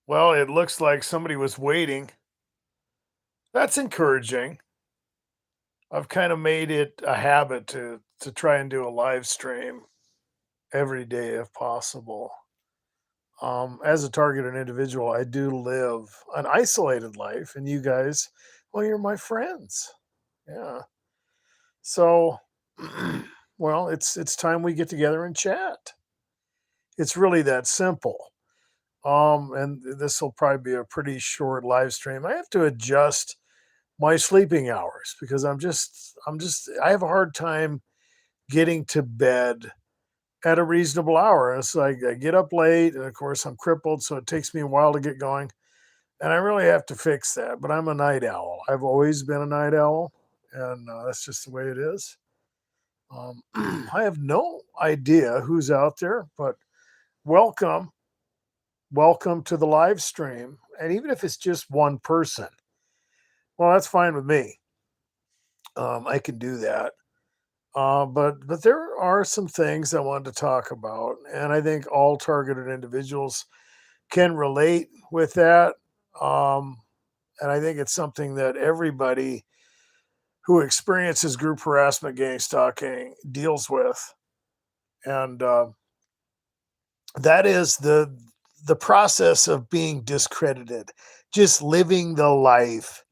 Well, it looks like somebody was waiting. That's encouraging. I've kind of made it a habit to try and do a live stream every day if possible. As a targeted individual, I do live an isolated life, and you guys, well, you're my friends. Yeah. So, well, it's time we get together and chat. It's really that simple. And this will probably be a pretty short live stream. I have to adjust my sleeping hours because I have a hard time getting to bed at a reasonable hour. It's like I get up late, and of course I'm crippled, so it takes me a while to get going. And I really have to fix that. But I'm a night owl. I've always been a night owl, and that's just the way it is. I have no idea who's out there, but welcome, welcome to the live stream. And even if it's just one person, well, that's fine with me. I can do that. But there are some things I wanted to talk about, and I think all targeted individuals can relate with that. Um, and I think it's something that everybody who experiences group harassment, gang stalking deals with, and that is the process of being discredited. Just living the life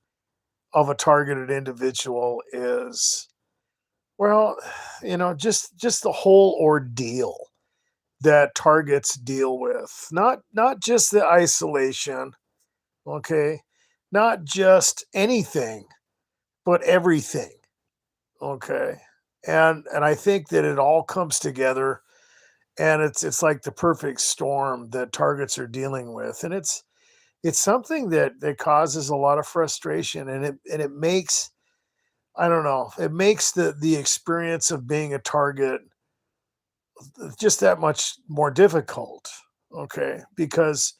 of a targeted individual is, well, just the whole ordeal that targets deal with. Not just the isolation, okay? Not just anything, but everything, okay? And I think that it all comes together, and it's like the perfect storm that targets are dealing with. And it's something that causes a lot of frustration, and it makes, I don't know, it makes the experience of being a target just that much more difficult, okay? Because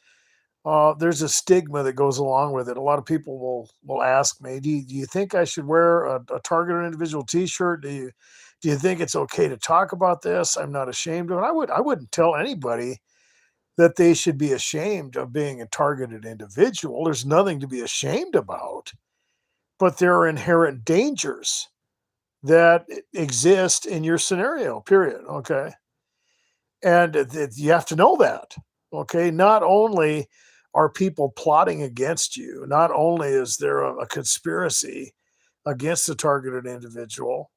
there's a stigma that goes along with it. A lot of people will ask me, "Do you think I should wear a targeted individual T-shirt? Do you think it's okay to talk about this? I'm not ashamed of it." I wouldn't tell anybody that they should be ashamed of being a targeted individual. There's nothing to be ashamed about, but there are inherent dangers that exist in your scenario. Period. Okay, and you have to know that. Okay, not only are people plotting against you, not only is there a conspiracy against the targeted individual,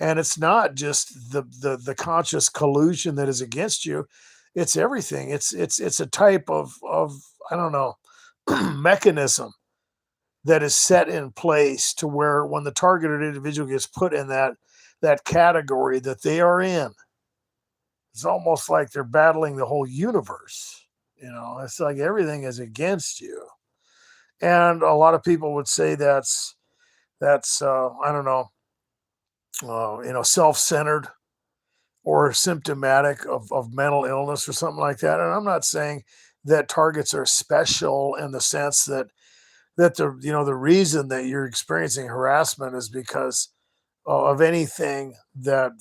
and it's not just the conscious collusion that is against you, it's everything. It's a type of, I don't know, mechanism that is set in place to where when the targeted individual gets put in that category that they are in, it's almost like they're battling the whole universe. It's like everything is against you. And a lot of people would say that's I don't know, self-centered or symptomatic of mental illness or something like that. And I'm not saying that targets are special in the sense that the reason that you're experiencing harassment is because of anything that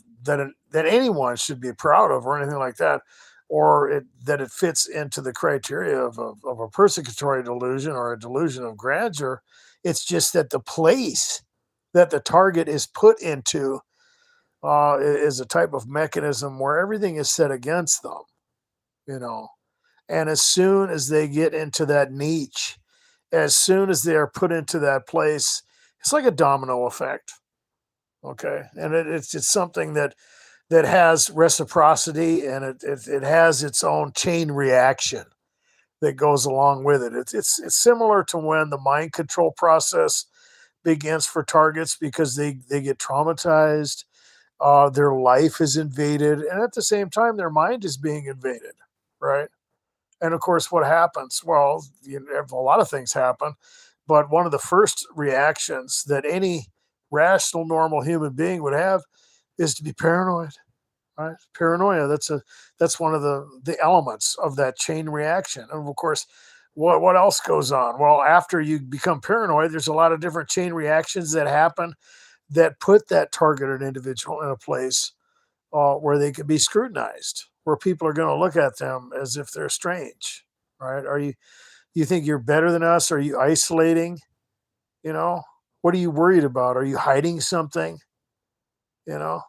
anyone should be proud of or anything like that, or that it fits into the criteria of a persecutory delusion or a delusion of grandeur. It's just that the place that the target is put into is a type of mechanism where everything is set against them, you know. And as soon as they get into that niche, as soon as they are put into that place, it's like a domino effect. Okay, and it's something that has reciprocity, and it has its own chain reaction that goes along with it. It's similar to when the mind control process begins for targets because they get traumatized, their life is invaded, and at the same time, their mind is being invaded, right? And of course, what happens? Well, a lot of things happen, but one of the first reactions that any rational, normal human being would have is to be paranoid. Right? Paranoia. That's one of the elements of that chain reaction. And of course, what else goes on? Well, after you become paranoid, there's a lot of different chain reactions that happen that put that targeted individual in a place where they could be scrutinized, where people are going to look at them as if they're strange. right? You think you're better than us? Are you isolating? You know, what are you worried about? Are you hiding something? You know,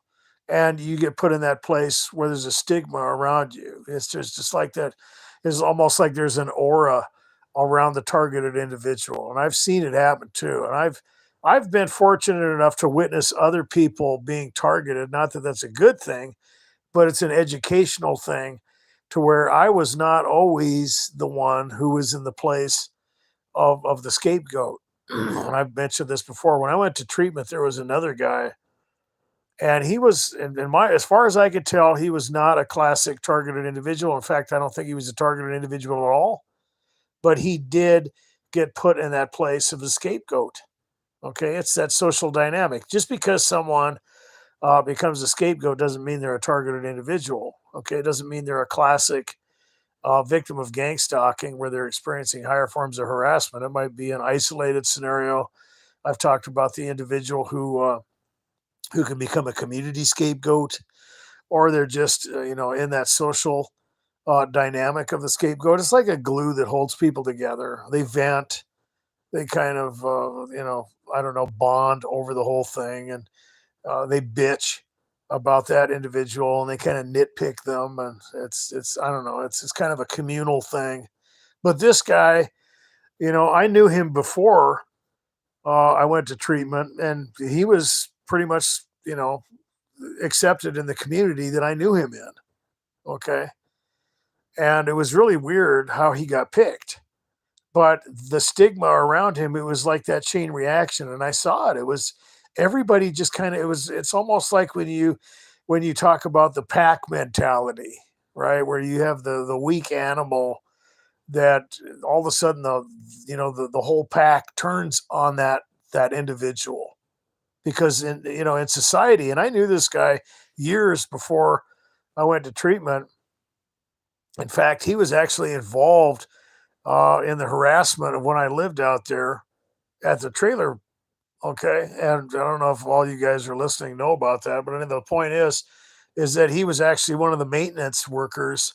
and you get put in that place where there's a stigma around you. It's just like that. It's almost like there's an aura around the targeted individual, and I've seen it happen too. And I've been fortunate enough to witness other people being targeted. Not that that's a good thing, but it's an educational thing to where I was not always the one who was in the place of the scapegoat. And I've mentioned this before. When I went to treatment, there was another guy, and he was, in my, as far as I could tell, he was not a classic targeted individual. In fact, I don't think he was a targeted individual at all. But he did get put in that place of a scapegoat. Okay, it's that social dynamic. Just because someone becomes a scapegoat doesn't mean they're a targeted individual. Okay, it doesn't mean they're a classic victim of gang stalking where they're experiencing higher forms of harassment. It might be an isolated scenario. I've talked about the individual who can become a community scapegoat, or they're just in that social dynamic of the scapegoat. It's like a glue that holds people together. They vent, they kind of I don't know, bond over the whole thing, and they bitch about that individual, and they kind of nitpick them, and it's I don't know, it's kind of a communal thing. But this guy, I knew him before I went to treatment, and he was pretty much accepted in the community that I knew him in. Okay, and it was really weird how he got picked. But the stigma around him, it was like that chain reaction, and I saw it. It was everybody just kind of, it's almost like when you talk about the pack mentality, right? Where you have the weak animal that all of a sudden the whole pack turns on that individual because in society, and I knew this guy years before I went to treatment. In fact, he was actually involved in the harassment of when I lived out there at the trailer. Okay, and I don't know if all you guys are listening know about that, but I mean, the point is that he was actually one of the maintenance workers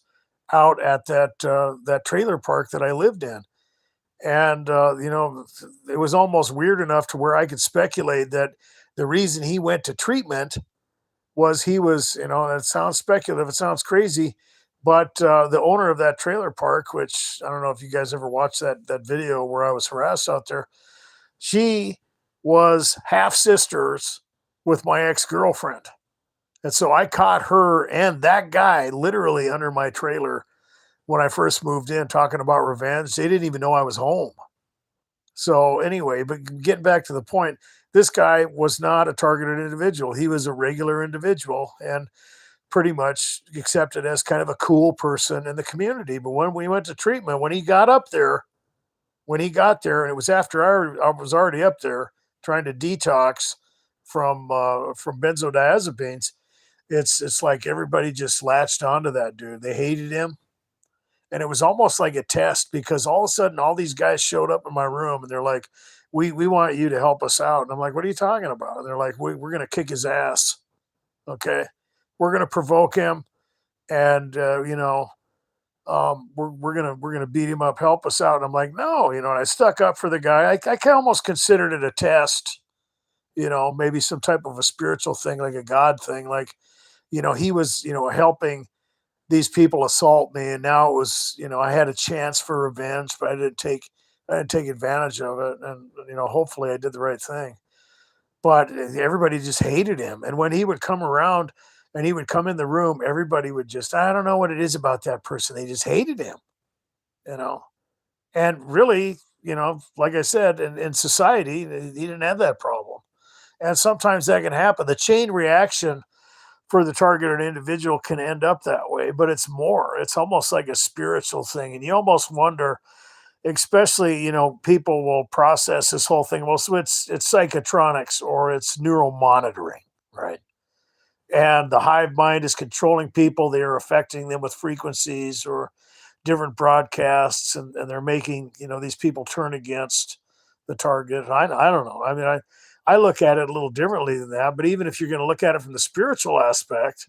out at that trailer park that I lived in, and it was almost weird enough to where I could speculate that the reason he went to treatment was he was, it sounds speculative, it sounds crazy, but the owner of that trailer park, which I don't know if you guys ever watched that video where I was harassed out there, she was half sisters with my ex-girlfriend. And so I caught her and that guy literally under my trailer when I first moved in talking about revenge. They didn't even know I was home. So anyway, but getting back to the point, this guy was not a targeted individual. He was a regular individual and pretty much accepted as kind of a cool person in the community. But when we went to treatment, when he got there, and it was after I was already up there trying to detox from benzodiazepines, it's like everybody just latched onto that dude. They hated him, and it was almost like a test because all of a sudden all these guys showed up in my room and they're like, "We want you to help us out." And I'm like, "What are you talking about?" And they're like, "We're gonna kick his ass. Okay, we're gonna provoke him, and we're gonna beat him up. Help us out." And I'm like, "No," and I stuck up for the guy. I kind of almost considered it a test, maybe some type of a spiritual thing, like a God thing, like he was helping these people assault me, and now it was I had a chance for revenge, but I didn't take advantage of it, and hopefully I did the right thing. But everybody just hated him, and when he would come around and he would come in the room, everybody would just, I don't know what it is about that person. They just hated him, you know. And really, like I said, in society, he didn't have that problem. And sometimes that can happen. The chain reaction for the targeted individual can end up that way, but it's more. It's almost like a spiritual thing. And you almost wonder, especially, people will process this whole thing. Well, so it's psychotronics or it's neural monitoring, right? And the hive mind is controlling people. They are affecting them with frequencies or different broadcasts, and they're making these people turn against the target. I don't know. I mean, I look at it a little differently than that. But even if you're going to look at it from the spiritual aspect,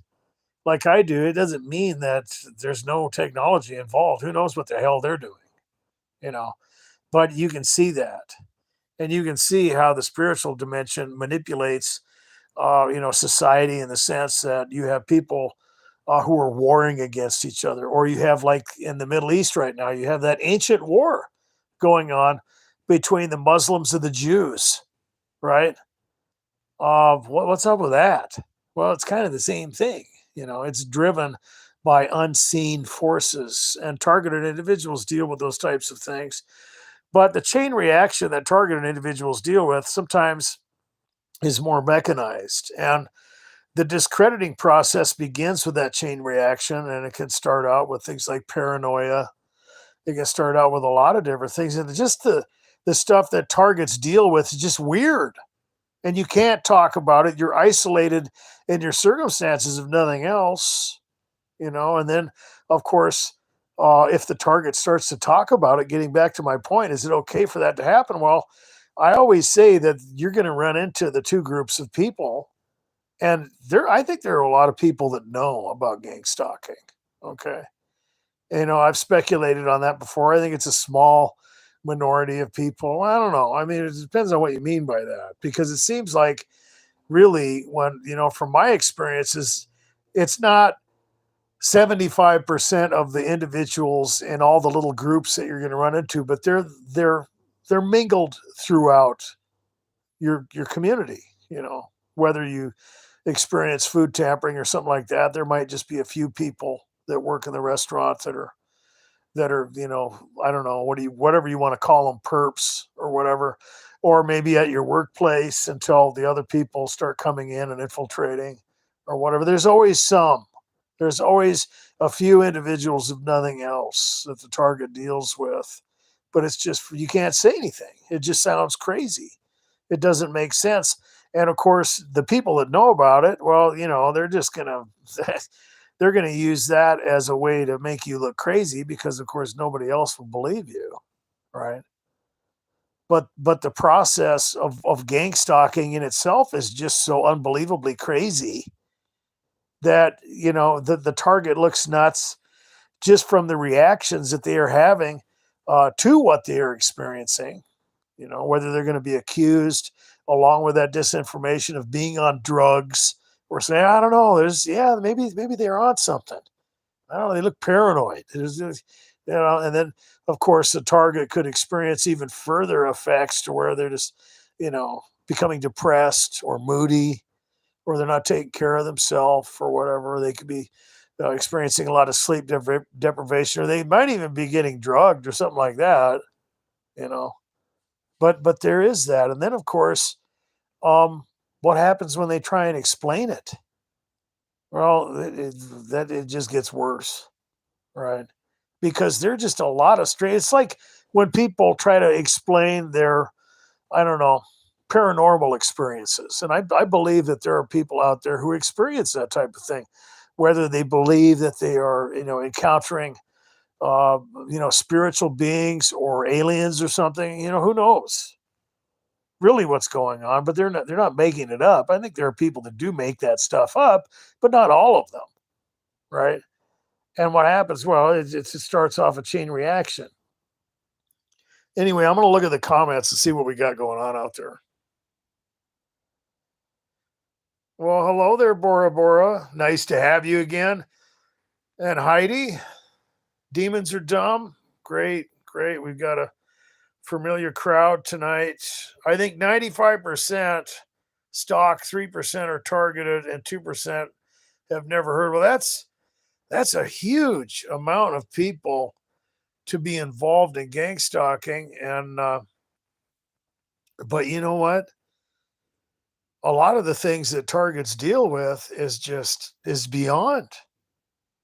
like I do, it doesn't mean that there's no technology involved. Who knows what the hell they're doing, you know? But you can see that. And you can see how the spiritual dimension manipulates, society in the sense that you have people who are warring against each other, or you have, like in the Middle East right now, you have that ancient war going on between the Muslims and the Jews, right? What's up with that? Well, it's kind of the same thing. It's driven by unseen forces, and targeted individuals deal with those types of things. But the chain reaction that targeted individuals deal with sometimes is more mechanized. And the discrediting process begins with that chain reaction, and it can start out with things like paranoia. It can start out with a lot of different things. And just the stuff that targets deal with is just weird. And you can't talk about it. You're isolated in your circumstances, if nothing else, and then, of course, if the target starts to talk about it, getting back to my point, is it okay for that to happen? Well, I always say that you're going to run into the two groups of people, and I think there are a lot of people that know about gang stalking. Okay. I've speculated on that before. I think it's a small minority of people. I don't know. I mean, it depends on what you mean by that, because it seems like really, when, from my experiences, it's not 75% of the individuals in all the little groups that you're going to run into, but they're mingled throughout your community. Whether you experience food tampering or something like that, there might just be a few people that work in the restaurants that are, I don't know, whatever you want to call them, perps or whatever, or maybe at your workplace until the other people start coming in and infiltrating or whatever. There's always a few individuals, if nothing else, that the target deals with. But it's just, you can't say anything. It just sounds crazy. It doesn't make sense. And of course, the people that know about it, well, they're just gonna they're gonna use that as a way to make you look crazy, because of course nobody else will believe you, right? But the process of gang stalking in itself is just so unbelievably crazy that the target looks nuts just from the reactions that they are having to what they are experiencing. Whether they're going to be accused, along with that disinformation, of being on drugs, or saying, I don't know, maybe they're on something. I don't know, they look paranoid. And then of course the target could experience even further effects to where they're just, becoming depressed or moody, or they're not taking care of themselves or whatever. They could be experiencing a lot of sleep deprivation, or they might even be getting drugged or something like that. You know, but there is that, and then of course, um, what happens when they try and explain it? Well, it just gets worse, right? Because there are just a lot of strange. It's like when people try to explain their, I don't know, paranormal experiences. And I believe that there are people out there who experience that type of thing, whether they believe that they are, encountering, uh, spiritual beings or aliens or something. Who knows really what's going on? But they're not making it up. I think there are people that do make that stuff up, but not all of them, right? And what happens? Well, it starts off a chain reaction. Anyway, I'm going to look at the comments and see what we got going on out there. Well, hello there, Bora Bora. Nice to have you again. And Heidi, demons are dumb. Great, great. We've got a familiar crowd tonight. I think 95% stock, 3% are targeted, and 2% have never heard. Well, that's a huge amount of people to be involved in gang stalking. And but you know what? A lot of the things that targets deal with is beyond,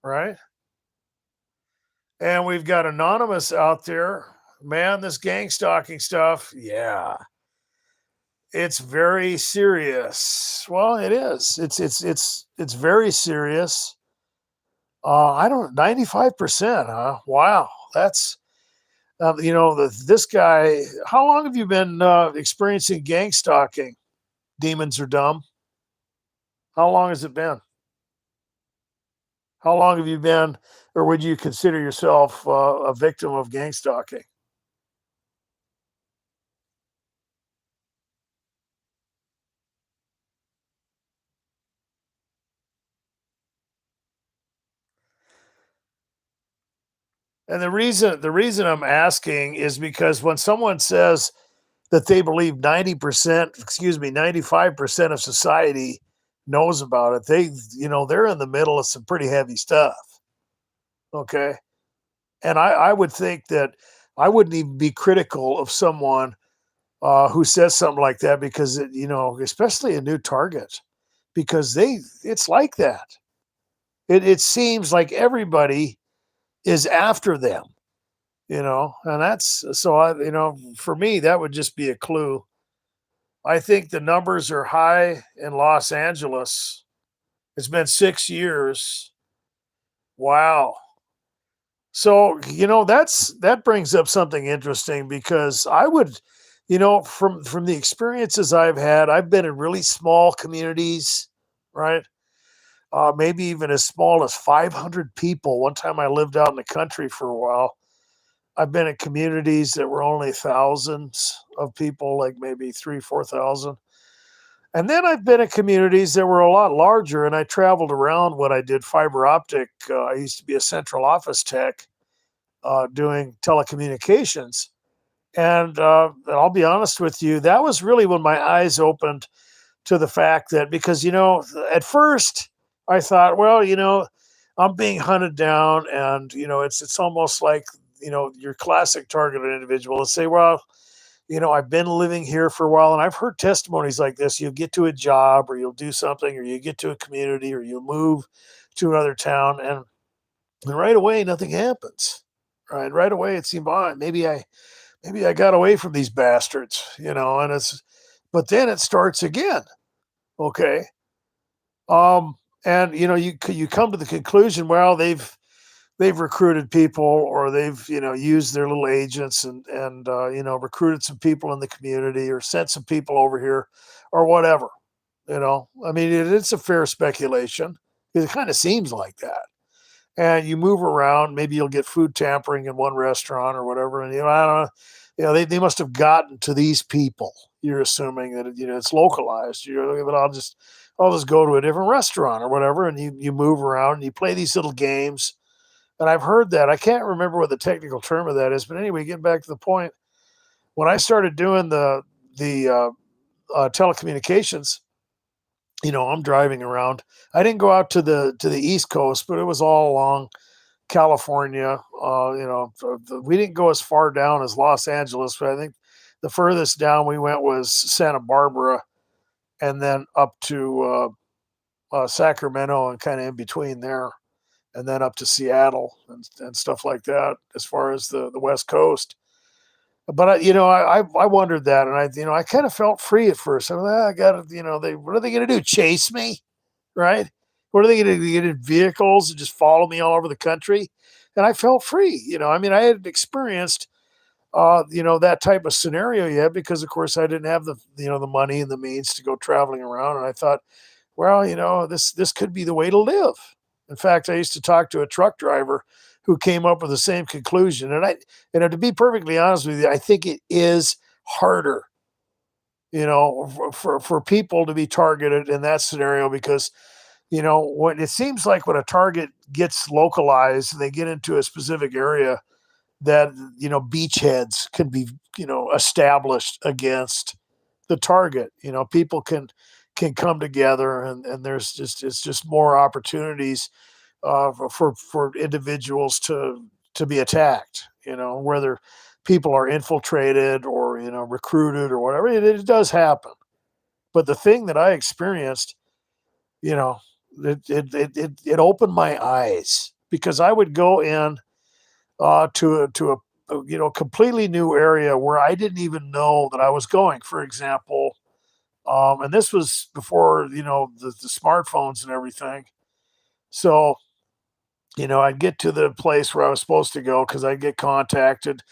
right? And we've got anonymous out there. Man, this gang stalking stuff, yeah, it's very serious. Well, it is. It's very serious. I don't 95%, huh? Wow. That's this guy, how long have you been experiencing gang stalking? Demons are dumb. How long has it been? How long have you been, or would you consider yourself a victim of gang stalking? And the reason I'm asking is because when someone says that they believe 90%, excuse me, 95% of society knows about it, they're in the middle of some pretty heavy stuff. Okay. And I would think that I wouldn't even be critical of someone who says something like that because especially a new target, because it's like that. It seems like everybody is after them, and that's so for me that would just be a clue. I think the numbers are high in Los Angeles. It's been 6 years. Wow. So, that brings up something interesting because I would, from the experiences I've had, I've been in really small communities, right? Maybe even as small as 500 people. One time I lived out in the country for a while. I've been in communities that were only thousands of people, like maybe 3, 4,000. And then I've been in communities that were a lot larger, and I traveled around when I did fiber optic. I used to be a central office tech doing telecommunications. And I'll be honest with you, that was really when my eyes opened to the fact that because, at first I thought, well, I'm being hunted down, and it's almost like your classic targeted individual and say, well, I've been living here for a while, and I've heard testimonies like this. You'll get to a job, or you'll do something, or you get to a community, or you'll move to another town, and right away nothing happens. Right away it seemed, oh, maybe I got away from these bastards, and but then it starts again. Okay. Um, and you come to the conclusion, well, they've recruited people, or they've used their little agents and recruited some people in the community, or sent some people over here, or whatever. I mean, it's a fair speculation. It kind of seems like that. And you move around, maybe you'll get food tampering in one restaurant or whatever, and I don't know, they must have gotten to these people. You're assuming that it's localized. You're like, but I'll just go to a different restaurant or whatever, and you move around and you play these little games. And I've heard that. I can't remember what the technical term of that is, but anyway, getting back to the point, when I started doing the telecommunications, I'm driving around. I didn't go out to the East Coast, but it was all along California. We didn't go as far down as Los Angeles, but I think the furthest down we went was Santa Barbara, and then up to Sacramento, and kind of in between there, and then up to Seattle and stuff like that, as far as the West Coast. But I wondered that, and I kind of felt free at first. I got to, they what are they going to do? Chase me, right? What are they going to get in vehicles and just follow me all over the country? And I felt free. I mean, I had experienced that type of scenario yet, because of course I didn't have the money and the means to go traveling around. And I thought, well, this could be the way to live. In fact, I used to talk to a truck driver who came up with the same conclusion. And to be perfectly honest with you, I think it is harder, for people to be targeted in that scenario, because when it seems like when a target gets localized and they get into a specific area, that beachheads can be established against the target. People can come together, and it's just more opportunities for individuals to be attacked. Whether people are infiltrated or recruited or whatever, it does happen. But the thing that I experienced, you know, it opened my eyes, because I would go in to a completely new area where I didn't even know that I was going. For example, and this was before the smartphones and everything. So I'd get to the place where I was supposed to go, because I'd get contacted.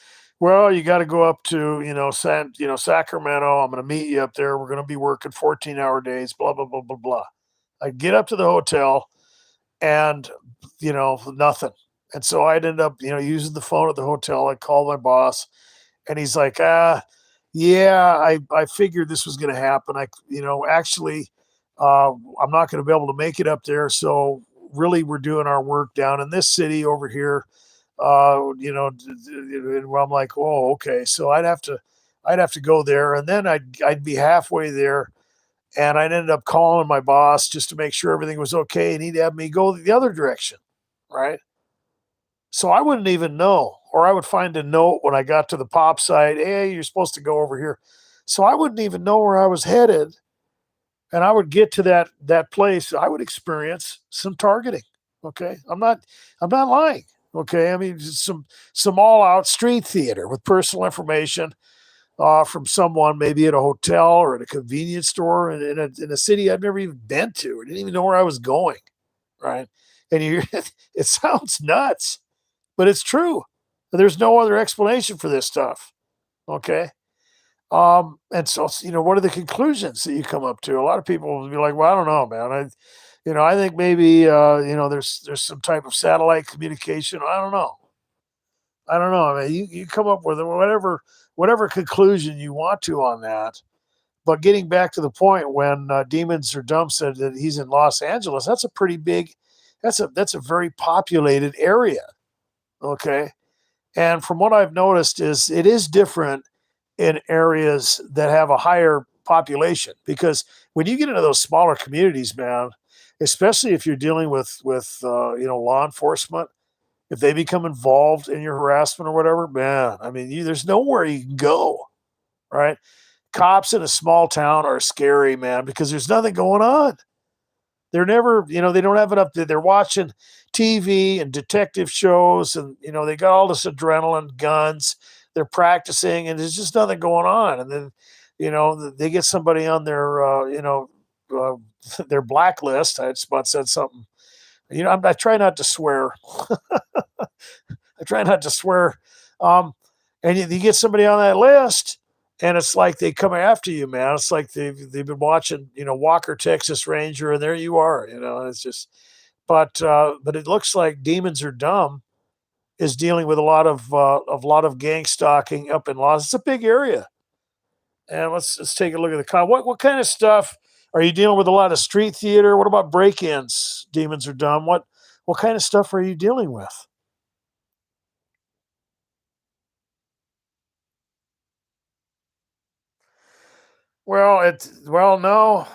Well, you got to go up to Sacramento. I'm going to meet you up there. We're going to be working 14-hour days. Blah blah blah blah blah. I get up to the hotel, and, nothing. And so I ended up, using the phone at the hotel. I called my boss, and he's like, yeah, I figured this was gonna happen. Actually, I'm not gonna be able to make it up there, so really we're doing our work down in this city over here. And I'm like, "Oh, okay." So I'd have to go there, and then I'd be halfway there, and I'd end up calling my boss just to make sure everything was okay, and he'd have me go the other direction, right? So I wouldn't even know, or I would find a note when I got to the pop site, "Hey, you're supposed to go over here." So I wouldn't even know where I was headed, and I would get to that place. I would experience some targeting. Okay, I'm not lying. Okay, I mean some all out street theater with personal information from someone, maybe at a hotel or at a convenience store in a city I've never even been to. I didn't even know where I was going. Right, and you, it sounds nuts, but it's true. There's no other explanation for this stuff. Okay. And so, what are the conclusions that you come up to? A lot of people will be like, well, I don't know, man. I think maybe, there's some type of satellite communication. I don't know. I don't know. I mean, you come up with whatever conclusion you want to on that. But getting back to the point when Demons Are Dumb said that he's in Los Angeles, that's a pretty big, that's a very populated area. Okay. And from what I've noticed is it is different in areas that have a higher population because when you get into those smaller communities, man, especially if you're dealing with law enforcement, if they become involved in your harassment or whatever, man, I mean, there's nowhere you can go, right? Cops in a small town are scary, man, because there's nothing going on. They're never, they don't have enough. They're watching TV and detective shows, and they got all this adrenaline, guns. They're practicing, and there's just nothing going on. And then, they get somebody on uh, their blacklist. I just about said something. I try not to swear. I try not to swear. Um, and you get somebody on that list, and it's like they come after you, man. It's like they've been watching, Walker Texas Ranger, and there you are. It's just, but it looks like Demons Are Dumb is dealing with a lot of gang stalking up in Los. It's a big area, and let's take a look at the what kind of stuff are you dealing with? A lot of street theater. What about break-ins? Demons Are Dumb. What kind of stuff are you dealing with? No,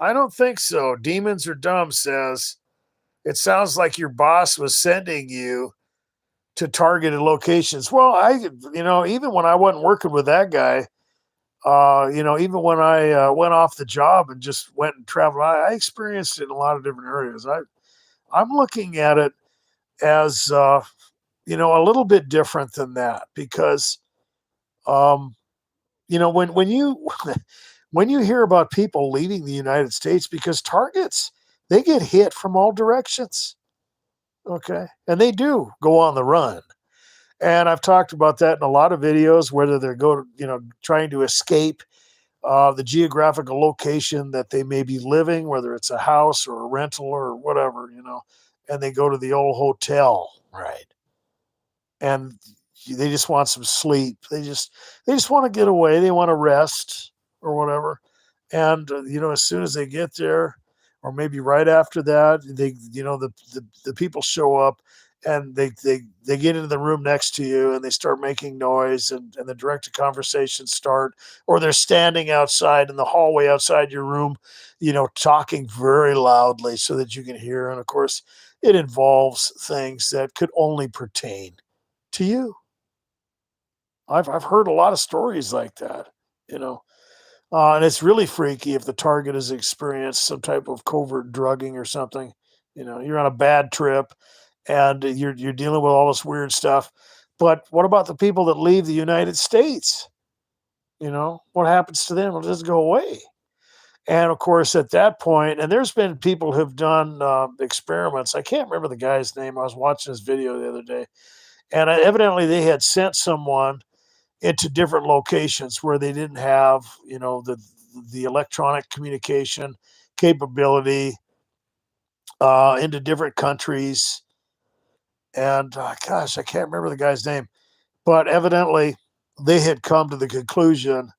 I don't think so. Demons Are Dumb says it sounds like your boss was sending you to targeted locations. Well, even when I wasn't working with that guy, even when I went off the job and just went and traveled, I experienced it in a lot of different areas. I'm looking at it as a little bit different than that because um, when you when you hear about people leaving the United States because targets, they get hit from all directions. Okay. And they do go on the run. And I've talked about that in a lot of videos, whether they're trying to escape the geographical location that they may be living, whether it's a house or a rental or whatever, and they go to the old hotel, right? And they just want some sleep. They just want to get away. They want to rest or whatever. And as soon as they get there, or maybe right after that, the people show up and they get into the room next to you and they start making noise and the direct conversations start, or they're standing outside in the hallway outside your room, talking very loudly so that you can hear. And of course, it involves things that could only pertain to you. I've heard a lot of stories like that, you know, and it's really freaky if the target has experienced some type of covert drugging or something. You're on a bad trip and you're dealing with all this weird stuff. But what about the people that leave the United States? What happens to them? It doesn't go away. And of course, at that point, and there's been people who've done experiments. I can't remember the guy's name. I was watching this video the other day, and evidently they had sent someone into different locations where they didn't have, the electronic communication capability into different countries. And gosh, I can't remember the guy's name, but evidently they had come to the conclusion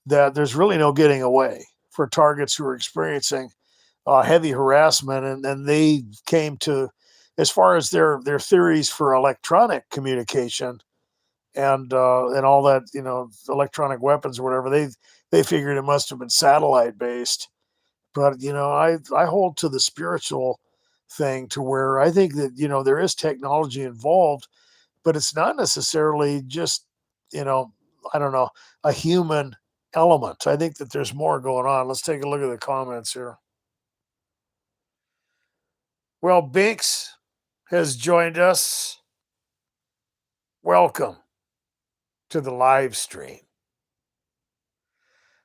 that there's really no getting away for targets who are experiencing heavy harassment, and they came to, as far as their theories for electronic communication and all that, electronic weapons or whatever, they figured it must have been satellite based. But I hold to the spiritual thing, to where I think that there is technology involved, but it's not necessarily just you know I don't know, a human element. I think that there's more going on. Let's take a look at the comments here. Well, Binks has joined us. Welcome to the live stream.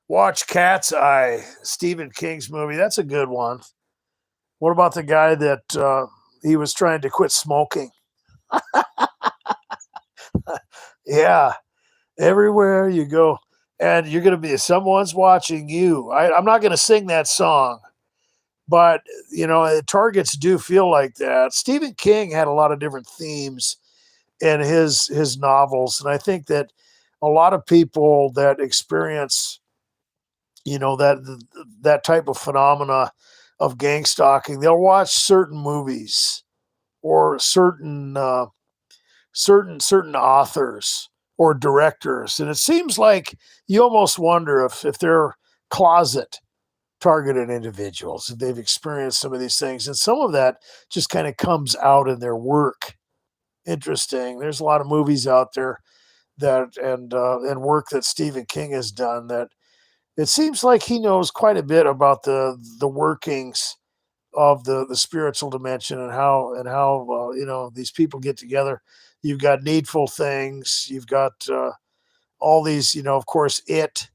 Watch Cat's Eye, Stephen King's movie. That's a good one. What about the guy that he was trying to quit smoking? Yeah, everywhere you go, and you're going to be, someone's watching you. I'm not going to sing that song, but targets do feel like that. Stephen King had a lot of different themes in his novels, and I think that a lot of people that experience that type of phenomena of gang stalking, they'll watch certain movies or certain authors or directors, and it seems like you almost wonder if they're closet targeted individuals, if they've experienced some of these things, and some of that just kind of comes out in their work. Interesting. There's a lot of movies out there that and work that Stephen King has done, that it seems like he knows quite a bit about the workings of the spiritual dimension, and how these people get together. You've got Needful Things. You've got all these. Of course, It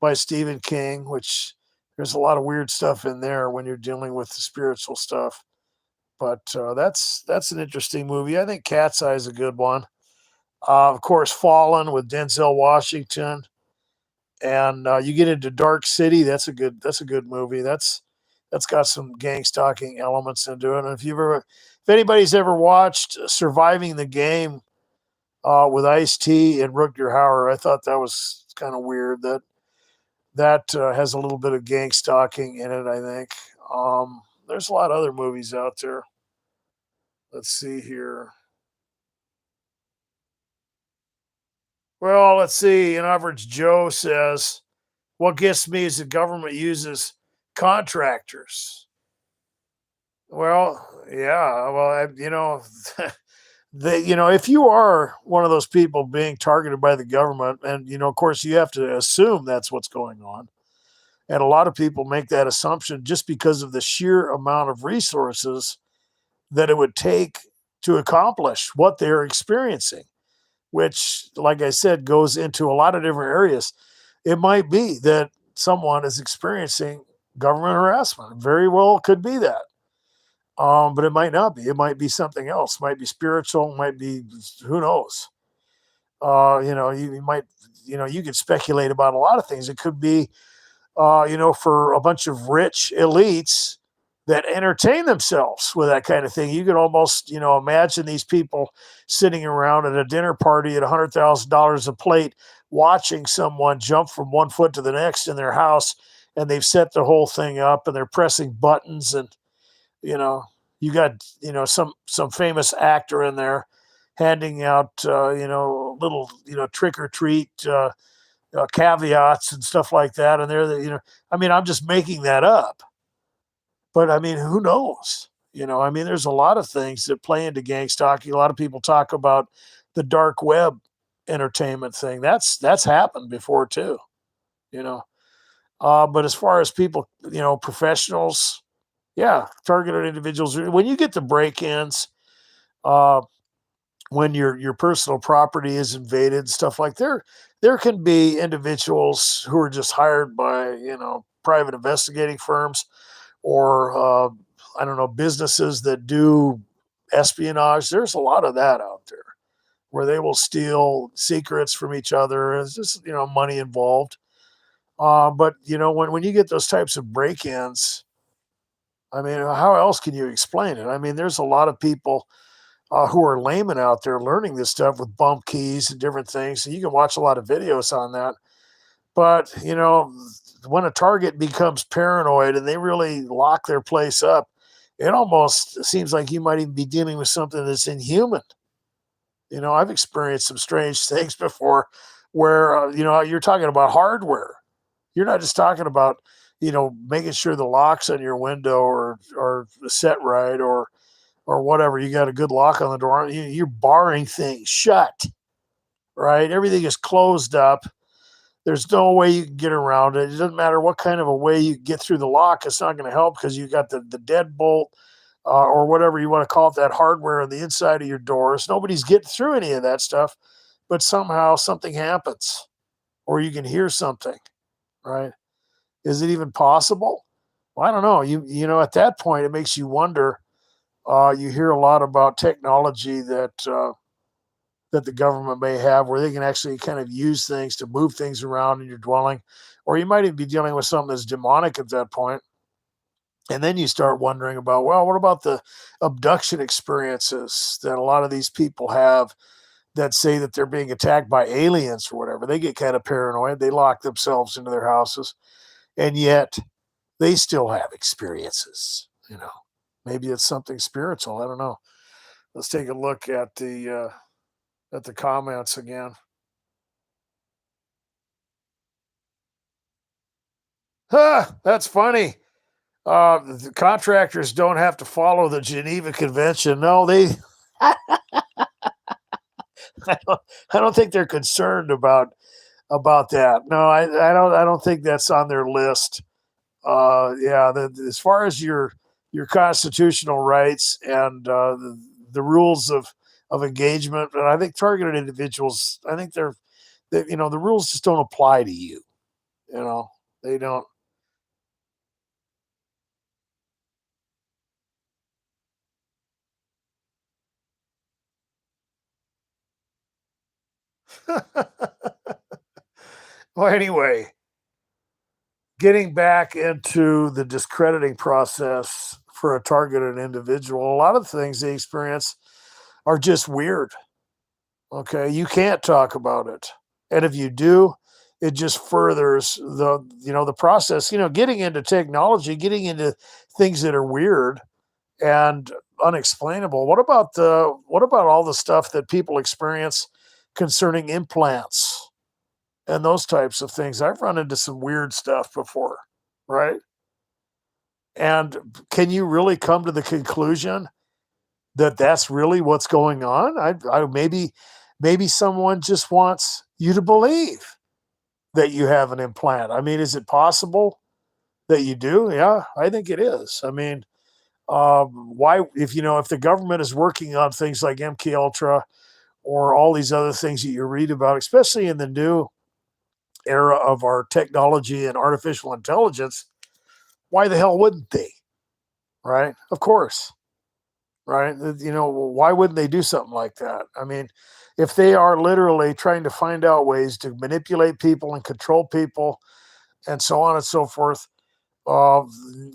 by Stephen King, which there's a lot of weird stuff in there when you're dealing with the spiritual stuff. But that's an interesting movie. I think Cat's Eye is a good one. Of course, Fallen with Denzel Washington, and you get into Dark City. That's a good movie. That's got some gang stalking elements into it. And if anybody's ever watched Surviving the Game with Ice T and Rutger Hauer, I thought that was kind of weird. That has a little bit of gang stalking in it, I think. There's a lot of other movies out there. Let's see here. Well, let's see. An average Joe says, "What gets me is the government uses contractors." Well, yeah. Well, if you are one of those people being targeted by the government, and of course, you have to assume that's what's going on. And a lot of people make that assumption just because of the sheer amount of resources that it would take to accomplish what they're experiencing, which, like I said, goes into a lot of different areas. It might be that someone is experiencing government harassment. Very well could be that. But it might not be. It might be something else. It might be spiritual. It might be, who knows? You might, you could speculate about a lot of things. It could be for a bunch of rich elites that entertain themselves with that kind of thing. You could almost, imagine these people sitting around at a dinner party at $100,000 a plate, watching someone jump from one foot to the next in their house, and they've set the whole thing up, and they're pressing buttons, and you know, you got some famous actor in there handing out little trick or treat caveats and stuff like that, and I mean, I'm just making that up, but I mean, who knows? I mean, there's a lot of things that play into gang stalking. A lot of people talk about the dark web entertainment thing. That's happened before too. You know, but as far as people, professionals, yeah, targeted individuals. When you get the break-ins, uh, when your personal property is invaded, stuff like there can be individuals who are just hired by private investigating firms, or I don't know, businesses that do espionage. There's a lot of that out there where they will steal secrets from each other. It's just money involved. But when you get those types of break-ins, I mean, how else can you explain it? I mean, there's a lot of people who are laymen out there learning this stuff with bump keys and different things. So you can watch a lot of videos on that. But, when a target becomes paranoid and they really lock their place up, it almost seems like you might even be dealing with something that's inhuman. I've experienced some strange things before where, you're talking about hardware. You're not just talking about, making sure the locks on your window are set right or whatever. You got a good lock on the door. You're barring things shut, right? Everything is closed up. There's no way you can get around it. It doesn't matter what kind of a way you get through the lock. It's not going to help because you got the deadbolt or whatever you want to call it, that hardware on the inside of your doors. Nobody's getting through any of that stuff, but somehow something happens or you can hear something, right? Is it even possible? Well, I don't know. At that point, it makes you wonder. You hear a lot about technology that the government may have where they can actually kind of use things to move things around in your dwelling, or you might even be dealing with something that's demonic at that point. And then you start wondering about, well, what about the abduction experiences that a lot of these people have that say that they're being attacked by aliens or whatever? They get kind of paranoid. They lock themselves into their houses, and yet they still have experiences. Maybe it's something spiritual. I don't know. Let's take a look at the comments again. Huh, that's funny. The contractors don't have to follow the Geneva Convention. No, they. I don't think they're concerned about that. No, I don't think that's on their list. Yeah, as far as your constitutional rights and the rules of engagement, and I think targeted individuals, I think the rules just don't apply to you. You know, they don't. Well, anyway, getting back into the discrediting process for a targeted individual, a lot of things they experience are just weird. Okay. You can't talk about it. And if you do, it just furthers the process, getting into technology, getting into things that are weird and unexplainable. What about all the stuff that people experience concerning implants and those types of things? I've run into some weird stuff before, right? And can you really come to the conclusion that that's really what's going on? Maybe someone just wants you to believe that you have an implant. I mean, is it possible that you do? Yeah, I think it is. I mean, why if the government is working on things like MK Ultra or all these other things that you read about, especially in the new era of our technology and artificial intelligence, why the hell wouldn't they? Right? Of course. Right? Why wouldn't they do something like that? I mean, if they are literally trying to find out ways to manipulate people and control people and so on and so forth, uh,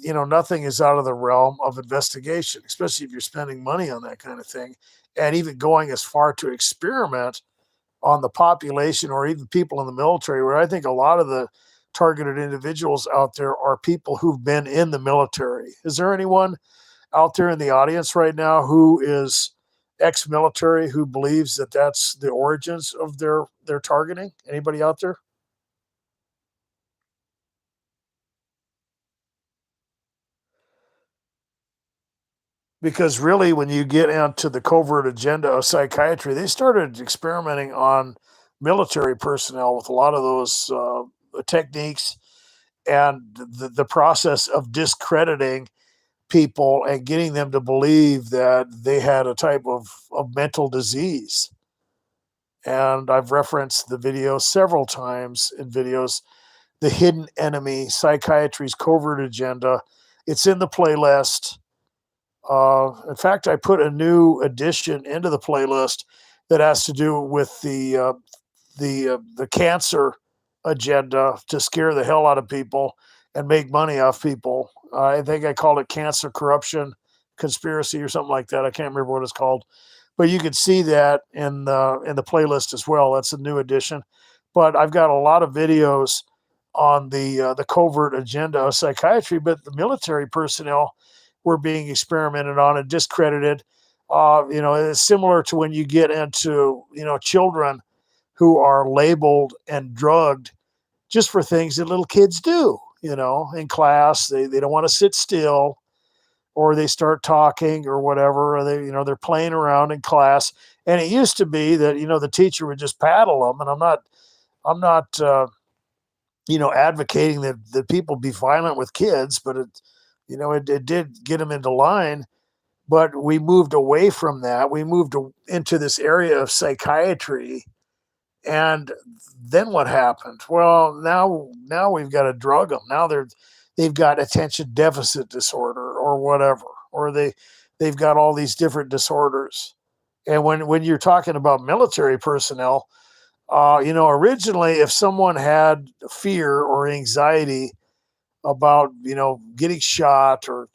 nothing is out of the realm of investigation, especially if you're spending money on that kind of thing and even going as far to experiment on the population or even people in the military, where I think a lot of the targeted individuals out there are people who've been in the military. Is there anyone out there in the audience right now who is ex-military who believes that that's the origins of their targeting? Anybody out there? Because really, when you get into the covert agenda of psychiatry, they started experimenting on military personnel with a lot of those techniques and the process of discrediting people and getting them to believe that they had a type of mental disease. And I've referenced the video several times in videos, The Hidden Enemy, Psychiatry's Covert Agenda. It's in the playlist. In fact, I put a new addition into the playlist that has to do with the cancer agenda to scare the hell out of people and make money off people. I think I called it cancer corruption conspiracy or something like that. I can't remember what it's called, but you can see that in the playlist as well. That's a new addition. But I've got a lot of videos on the covert agenda of psychiatry, but the military personnel were being experimented on and discredited. It's similar to when you get into children who are labeled and drugged just for things that little kids do. In class, they don't want to sit still, or they start talking or whatever, or they're playing around in class. And it used to be that the teacher would just paddle them. And I'm not advocating that people be violent with kids, but it did get them into line. But we moved away from that. We moved into this area of psychiatry, and then what happened? Well, now we've got to drug them. Now they've got attention deficit disorder or whatever, or they've got all these different disorders. And when you're talking about military personnel, originally, if someone had fear or anxiety about, getting shot, or,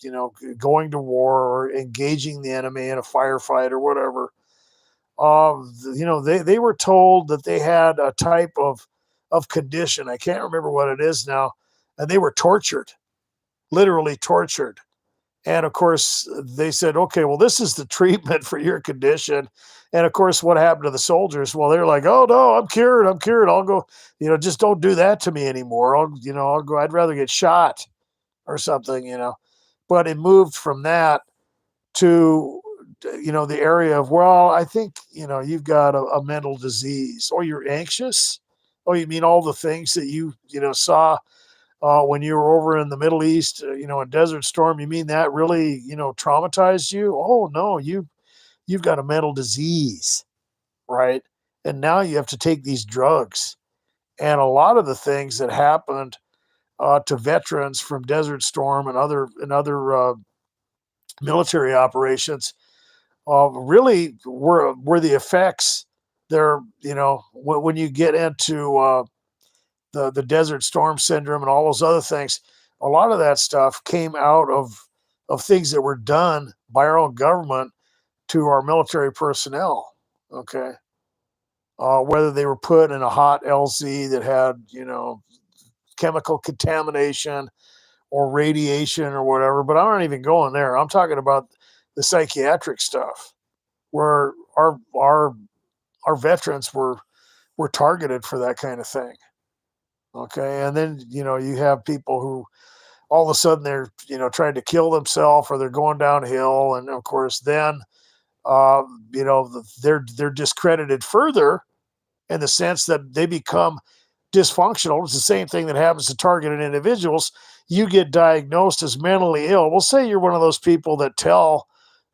going to war, or engaging the enemy in a firefight or whatever, they were told that they had a type of condition. I can't remember what it is now. And they were tortured, literally tortured. And of course, they said, okay, well, this is the treatment for your condition. And of course, what happened to the soldiers? Well, they're like, oh no, I'm cured. I'm cured. I'll go, just don't do that to me anymore. I'll go, I'd rather get shot or something. But it moved from that to, the area of, well, I think, you've got a mental disease, or you're anxious. Oh, you mean all the things that saw when you were over in the Middle East, in Desert Storm? You mean that really, traumatized you? Oh no, you've got a mental disease, right? And now you have to take these drugs. And a lot of the things that happened to veterans from Desert Storm and other military operations really were the effects there. When you get into the Desert Storm syndrome and all those other things, a lot of that stuff came out of things that were done by our own government to our military personnel. Okay, whether they were put in a hot LZ that had chemical contamination or radiation or whatever. But I'm not even going there. I'm talking about the psychiatric stuff, where our veterans were targeted for that kind of thing. Okay, and then you have people who all of a sudden they're trying to kill themselves, or they're going downhill, and of course then uh, they're discredited further, in the sense that they become dysfunctional. It's the same thing that happens to targeted individuals. You get diagnosed as mentally ill. We'll say you're one of those people that tell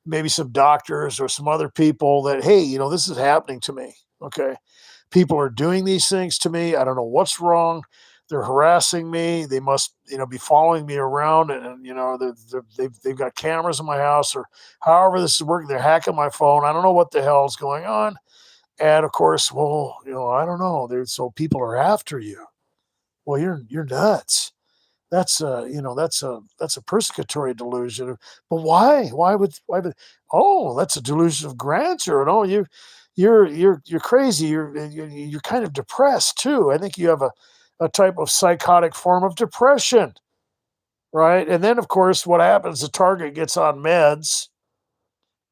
maybe some doctors or some other people that, hey, this is happening to me. Okay. People are doing these things to me. I don't know what's wrong. They're harassing me. They must, be following me around, and they've got cameras in my house, or however this is working. They're hacking my phone. I don't know what the hell is going on. And of course, well, I don't know. So people are after you. Well, you're nuts. That's a persecutory delusion. But why? Why would? Oh, that's a delusion of grandeur. No, you're crazy. You're kind of depressed too. I think you have a type of psychotic form of depression, right? And then of course, what happens? The target gets on meds,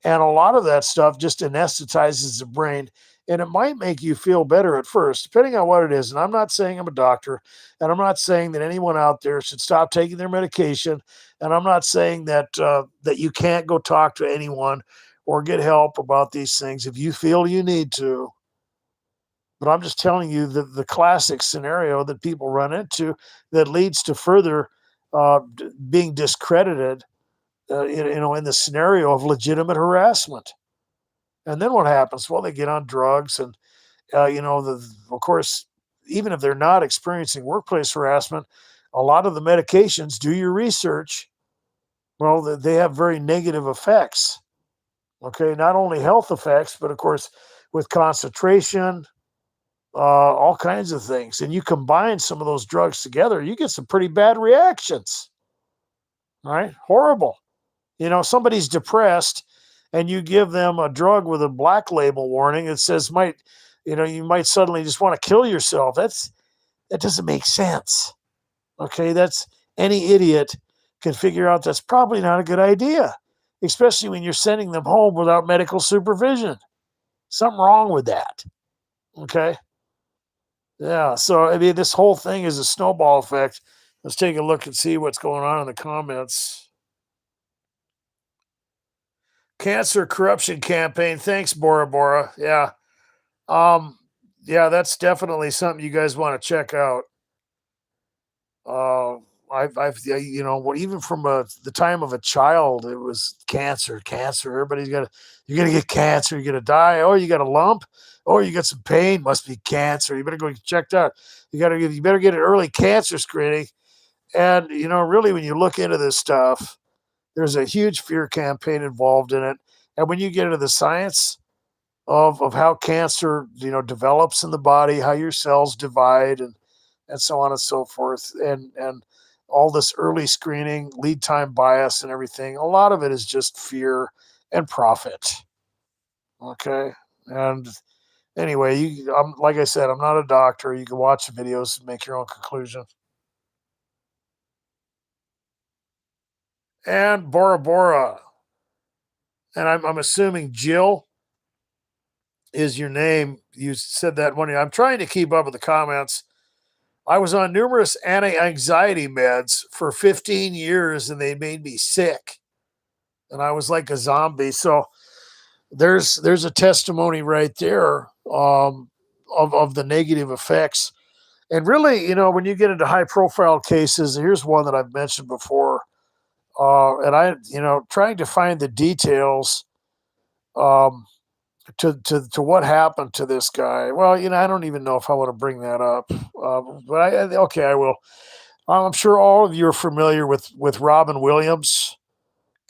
and a lot of that stuff just anesthetizes the brain. And it might make you feel better at first, depending on what it is. And I'm not saying I'm a doctor, and I'm not saying that anyone out there should stop taking their medication. And I'm not saying that you can't go talk to anyone or get help about these things if you feel you need to. But I'm just telling you the classic scenario that people run into that leads to further being discredited, in the scenario of legitimate harassment. And then what happens? Well, they get on drugs, and of course, even if they're not experiencing workplace harassment, a lot of the medications, do your research, well, they have very negative effects. Okay, not only health effects, but of course, with concentration, all kinds of things. And you combine some of those drugs together, you get some pretty bad reactions, right? Horrible. Somebody's depressed and you give them a drug with a black label warning that says you might suddenly just want to kill yourself. That doesn't make sense. Okay, that's any idiot can figure out that's probably not a good idea, especially when you're sending them home without medical supervision. Something wrong with that. Okay. Yeah. So, I mean, this whole thing is a snowball effect. Let's take a look and see what's going on in the comments. Cancer corruption campaign. Thanks, Bora Bora. Yeah. Um, yeah, that's definitely something you guys want to check out. Uh, yeah, even from the time of a child, it was cancer, cancer. You're gonna get cancer. You're gonna die. Oh, you got a lump. Oh, you got some pain. Must be cancer. You better go get checked out. You better get an early cancer screening. And really, when you look into this stuff, there's a huge fear campaign involved in it. And when you get into the science of how cancer, develops in the body, how your cells divide, and so on and so forth, and all this early screening, lead time bias, and everything. A lot of it is just fear and profit. Okay, and anyway, like I said, I'm not a doctor. You can watch the videos and make your own conclusion. And Bora Bora, and I'm assuming Jill is your name. You said that one. I'm trying to keep up with the comments. I was on numerous anti-anxiety meds for 15 years and they made me sick. And I was like a zombie. So there's a testimony right there of the negative effects. And really, when you get into high profile cases, here's one that I've mentioned before. And trying to find the details um, to what happened to this guy. Well, I don't even know if I want to bring that up. But okay, I will. I'm sure all of you are familiar with Robin Williams,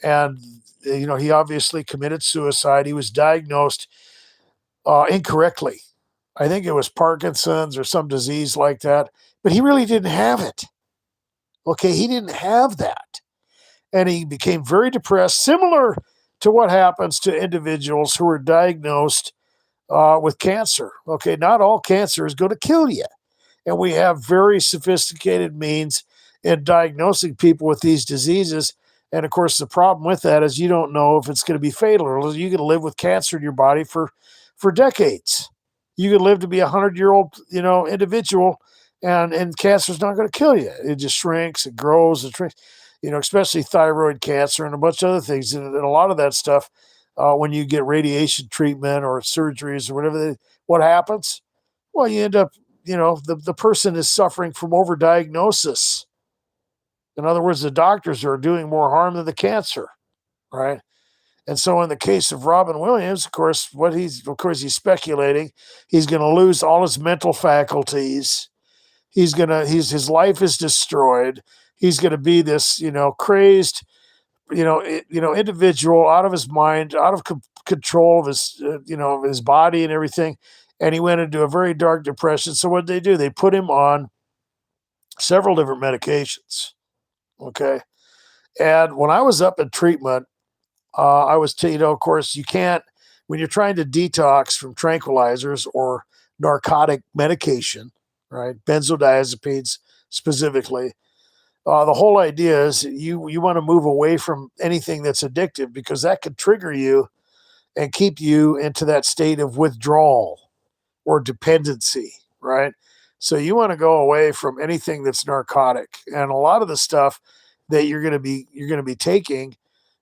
and he obviously committed suicide. He was diagnosed incorrectly. I think it was Parkinson's or some disease like that, but he really didn't have it. Okay, he didn't have that, and he became very depressed, similar to what happens to individuals who are diagnosed with cancer. Okay, not all cancer is going to kill you. And we have very sophisticated means in diagnosing people with these diseases. And of course, the problem with that is you don't know if it's going to be fatal, or you can live with cancer in your body for decades. You could live to be 100-year-old, individual, and cancer is not going to kill you. It just shrinks, it grows, it shrinks. Especially thyroid cancer and a bunch of other things, and a lot of that stuff. When you get radiation treatment or surgeries or whatever, what happens? Well, you end up, the person is suffering from overdiagnosis. In other words, the doctors are doing more harm than the cancer, right? And so in the case of Robin Williams, of course, he's speculating he's going to lose all his mental faculties. His life is destroyed. He's going to be this, crazed, individual, out of his mind, out of control of his, of his body and everything. And he went into a very dark depression. So what did they do? They put him on several different medications. Okay. And when I was up in treatment, I was, of course, you can't, when you're trying to detox from tranquilizers or narcotic medication, right? Benzodiazepines specifically. The whole idea is you want to move away from anything that's addictive because that could trigger you and keep you into that state of withdrawal or dependency, right? So you want to go away from anything that's narcotic, and a lot of the stuff that you're going to be taking,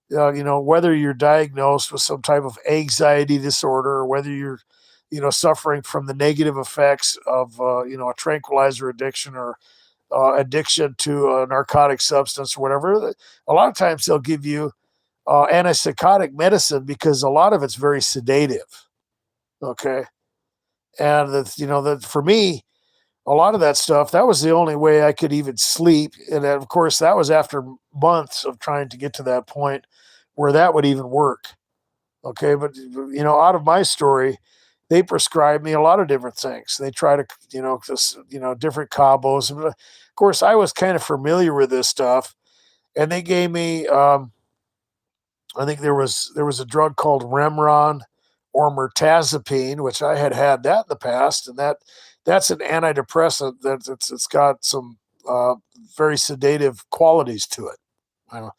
whether you're diagnosed with some type of anxiety disorder or whether you're, suffering from the negative effects of, a tranquilizer addiction or addiction to a narcotic substance or whatever. A lot of times they'll give you antipsychotic medicine because a lot of it's very sedative. Okay. And that for me, a lot of that stuff, that was the only way I could even sleep. And then, of course, that was after months of trying to get to that point where that would even work. Okay. But, out of my story, they prescribed me a lot of different things. They try to, just, different combos. Of course, I was kind of familiar with this stuff, and they gave me, I think there was a drug called Remron or mirtazapine, which I had that in the past, and that's an antidepressant it's got some very sedative qualities to it. I don't,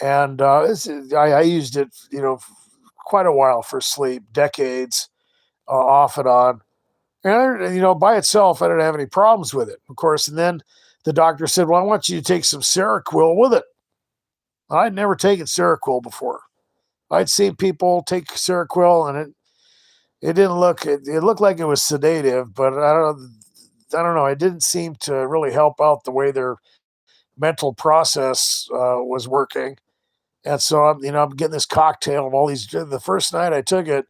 and I used it, quite a while for sleep, decades, off and on. And by itself, I didn't have any problems with it, of course. And then the doctor said, "Well, I want you to take some Seroquel with it." I'd never taken Seroquel before. I'd seen people take Seroquel, and it didn't look it looked like it was sedative, but I don't know. It didn't seem to really help out the way their mental process was working. And so I'm getting this cocktail of all these. The first night I took it,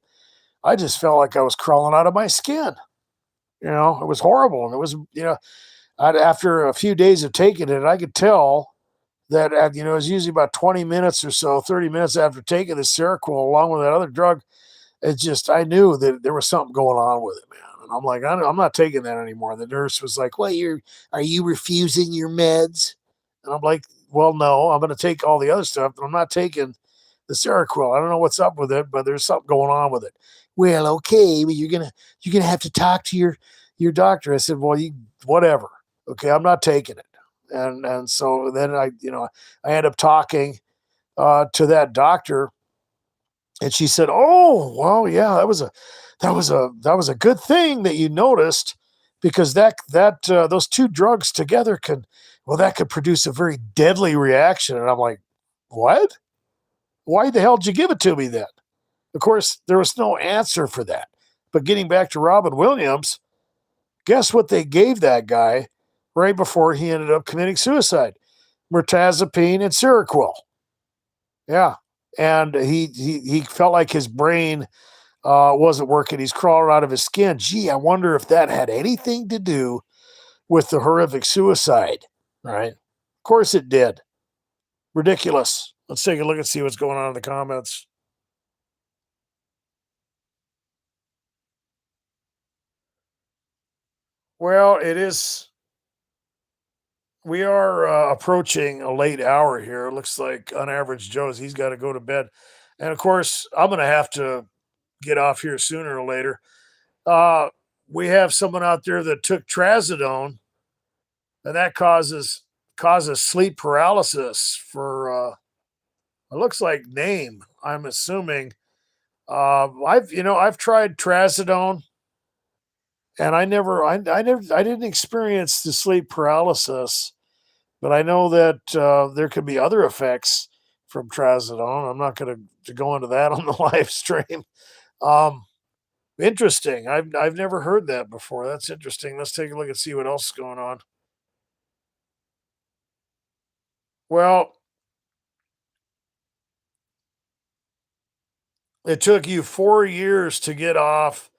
I just felt like I was crawling out of my skin. It was horrible, and it was after a few days of taking it, I could tell that it was usually about 20 minutes or so, 30 minutes after taking the Seroquel along with that other drug. It just I knew that there was something going on with it, man. And I'm like, I'm not taking that anymore. The nurse was like, "Well, are you refusing your meds?" And I'm like, "Well, no, I'm going to take all the other stuff, but I'm not taking the Seroquel. I don't know what's up with it, but there's something going on with it." "Well, okay, but you're gonna have to talk to your doctor." I said, "Well, you whatever. Okay, I'm not taking it." And so then I end up talking to that doctor, and she said, "Oh, well, yeah, that was a good thing that you noticed, because those two drugs together that could produce a very deadly reaction." And I'm like, "What? Why the hell did you give it to me then?" Of course, there was no answer for that. But getting back to Robin Williams, guess what they gave that guy right before he ended up committing suicide? Mirtazapine and Seroquel. Yeah. And he felt like his brain wasn't working. He's crawling out of his skin. Gee, I wonder if that had anything to do with the horrific suicide, right? Of course it did. Ridiculous. Let's take a look and see what's going on in the comments. Well, we are approaching a late hour here. It looks like on average Joe's he's got to go to bed. And of course, I'm going to have to get off here sooner or later. Uh, we have someone out there that took trazodone, and that causes sleep paralysis for it looks like name. I'm assuming. I've tried trazodone, and I didn't experience the sleep paralysis, but I know that there could be other effects from trazodone. I'm not going to go into that on the live stream. Um, Interesting. I've never heard that before. That's interesting. Let's take a look and see what else is going on. Well, it took you 4 years to get off,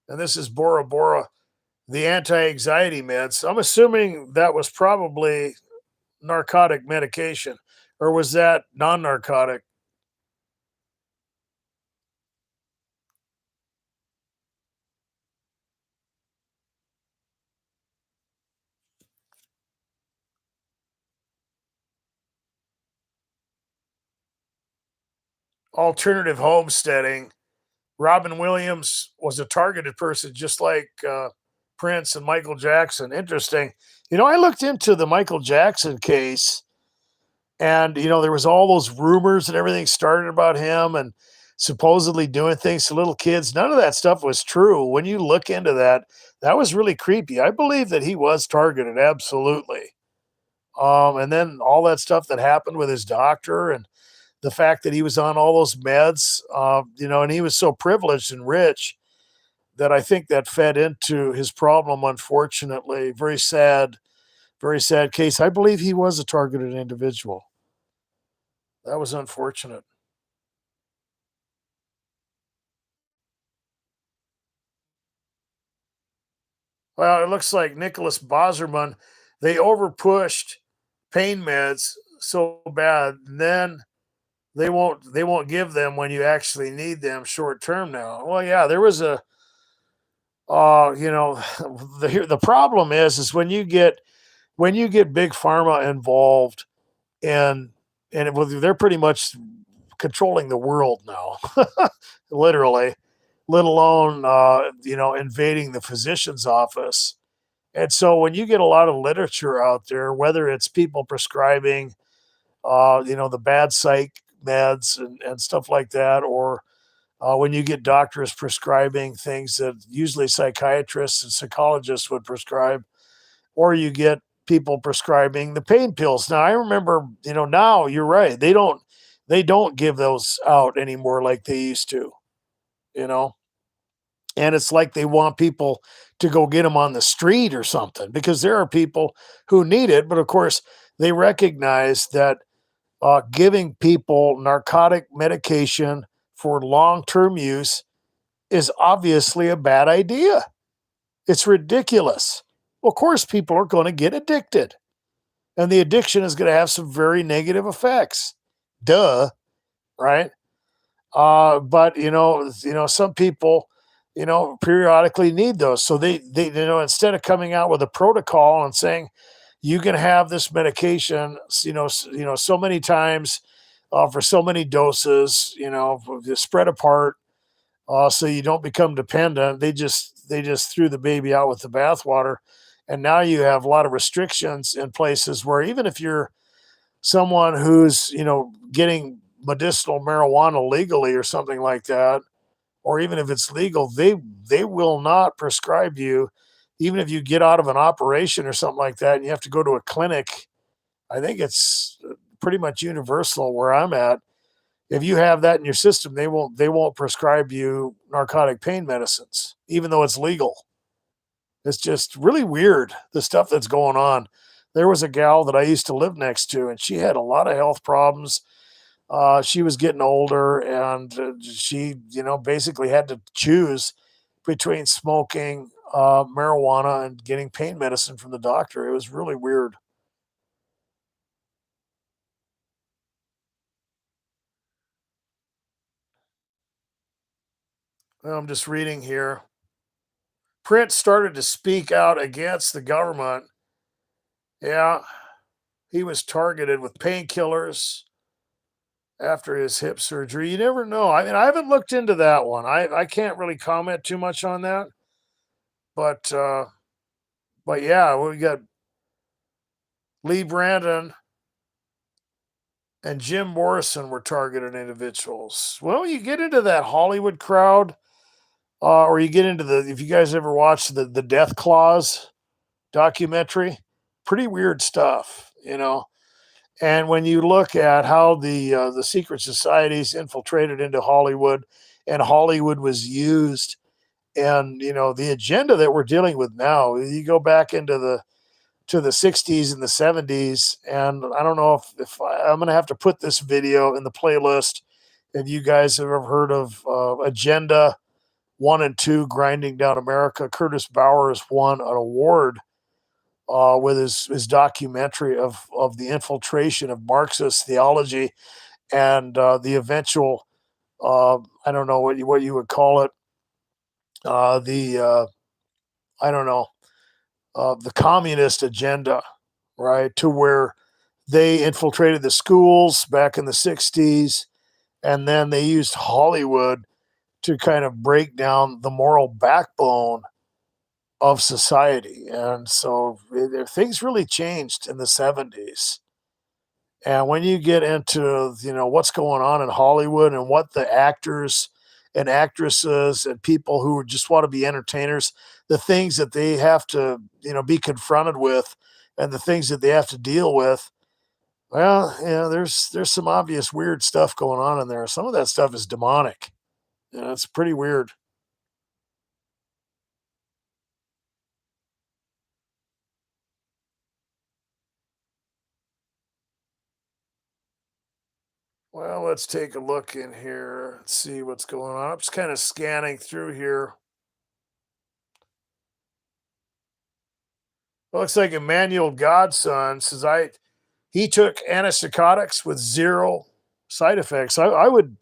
and this is Bora Bora, the anti-anxiety meds. I'm assuming that was probably narcotic medication, or was that non-narcotic? Alternative homesteading. Robin Williams was a targeted person, just like Prince and Michael Jackson. Interesting. I looked into the Michael Jackson case, and there was all those rumors and everything started about him and supposedly doing things to little kids. None of that stuff was true. When you look into that, that was really creepy. I believe that he was targeted, absolutely. And then all that stuff that happened with his doctor, and the fact that he was on all those meds, and he was so privileged and rich that I think that fed into his problem, unfortunately. Very sad case. I believe he was a targeted individual. That was unfortunate. Well, it looks like Nicholas Boserman, they overpushed pain meds so bad, and then they won't give them when you actually need them short term now. Well, yeah, there was a You know, the problem is when you get big pharma involved and they're pretty much controlling the world now, literally, let alone invading the physician's office. And so when you get a lot of literature out there, whether it's people prescribing the bad psych meds and stuff like that, or when you get doctors prescribing things that usually psychiatrists and psychologists would prescribe, or you get people prescribing the pain pills. Now I remember, now you're right. They don't give those out anymore like they used to, you know. And it's like they want people to go get them on the street or something because there are people who need it, but of course they recognize that giving people narcotic medication for long-term use is obviously a bad idea. It's ridiculous. Well, of course, people are going to get addicted, and the addiction is going to have some very negative effects. Duh, right? But some people, periodically need those. So instead of coming out with a protocol and saying you can have this medication, so many times for so many doses, spread apart, so you don't become dependent. They just threw the baby out with the bathwater, and now you have a lot of restrictions in places where even if you're someone who's getting medicinal marijuana legally or something like that, or even if it's legal, they will not prescribe you, even if you get out of an operation or something like that, and you have to go to a clinic. I think it's pretty much universal where I'm at. If you have that in your system, they won't prescribe you narcotic pain medicines, even though it's legal. It's just really weird, the stuff that's going on. There was a gal that I used to live next to, and she had a lot of health problems. She was getting older, and she, basically had to choose between smoking marijuana and getting pain medicine from the doctor. It was really weird. Well, I'm just reading here. Prince started to speak out against the government. Yeah, he was targeted with painkillers after his hip surgery. You never know. I mean, I haven't looked into that one. I can't really comment too much on that. But yeah, we got Lee Brandon and Jim Morrison were targeted individuals. Well, you get into that Hollywood crowd, or you get into if you guys ever watched the Death Clause documentary, pretty weird stuff, And when you look at how the secret societies infiltrated into Hollywood, and Hollywood was used, and the agenda that we're dealing with now, you go back into the 60s and the 70s, and I don't know if I'm going to have to put this video in the playlist. If you guys have ever heard of Agenda 1 and 2, Grinding Down America, Curtis Bowers won an award with his documentary of the infiltration of Marxist theology and the eventual, I don't know what you would call it, the I don't know, the communist agenda, right? To where they infiltrated the schools back in the 60s, and then they used Hollywood to kind of break down the moral backbone of society. And so things really changed in the 70s. And when you get into, what's going on in Hollywood and what the actors and actresses and people who just want to be entertainers, the things that they have to, be confronted with and the things that they have to deal with, well, there's some obvious weird stuff going on in there. Some of that stuff is demonic. It's pretty weird. Well, let's take a look in here and see what's going on. I'm just kind of scanning through here. Looks like Emmanuel Godson says he took antipsychotics with zero side effects. I would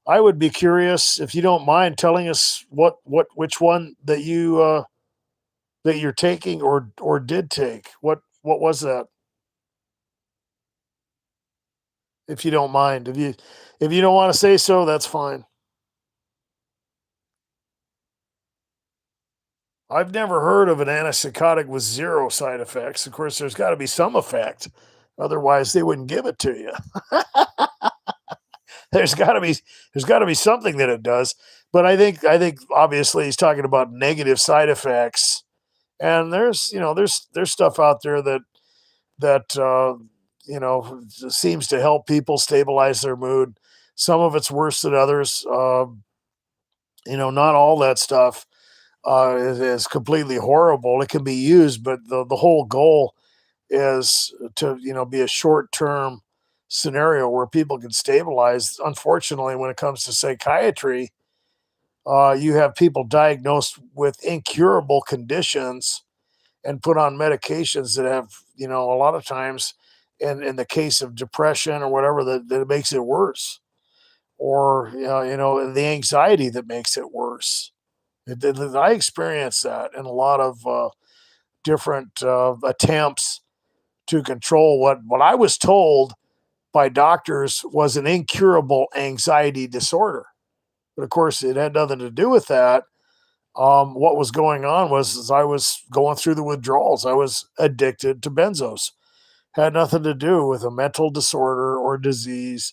I would be curious if you don't mind telling us which one that you're taking or did take. What was that? If you don't mind. If you don't wanna say so, that's fine. I've never heard of an antipsychotic with 0 side effects. Of course, there's gotta be some effect, otherwise they wouldn't give it to you. There's gotta be there's gotta be something that it does, but I think obviously he's talking about negative side effects, and there's stuff out there that seems to help people stabilize their mood. Some of it's worse than others. Not all that stuff is completely horrible. It can be used, but the whole goal is to be a short term scenario where people can stabilize. Unfortunately, when it comes to psychiatry, you have people diagnosed with incurable conditions and put on medications that have, a lot of times, in the case of depression or whatever, that it makes it worse, or the anxiety that makes it worse. I experienced that in a lot of different attempts to control what I was told by doctors was an incurable anxiety disorder. But of course, it had nothing to do with that. What was going on was is I was going through the withdrawals. I was addicted to benzos. Had nothing to do with a mental disorder or disease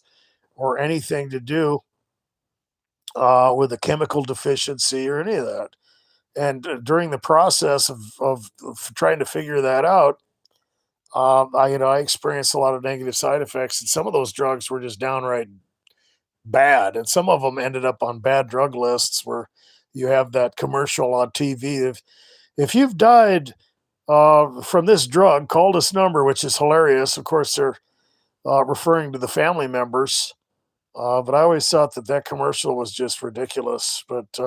or anything to do with a chemical deficiency or any of that. And during the process of trying to figure that out, I experienced a lot of negative side effects, and some of those drugs were just downright bad, and some of them ended up on bad drug lists where you have that commercial on TV. If you've died from this drug, call this number, which is hilarious. Of course, they're referring to the family members, but I always thought that commercial was just ridiculous. But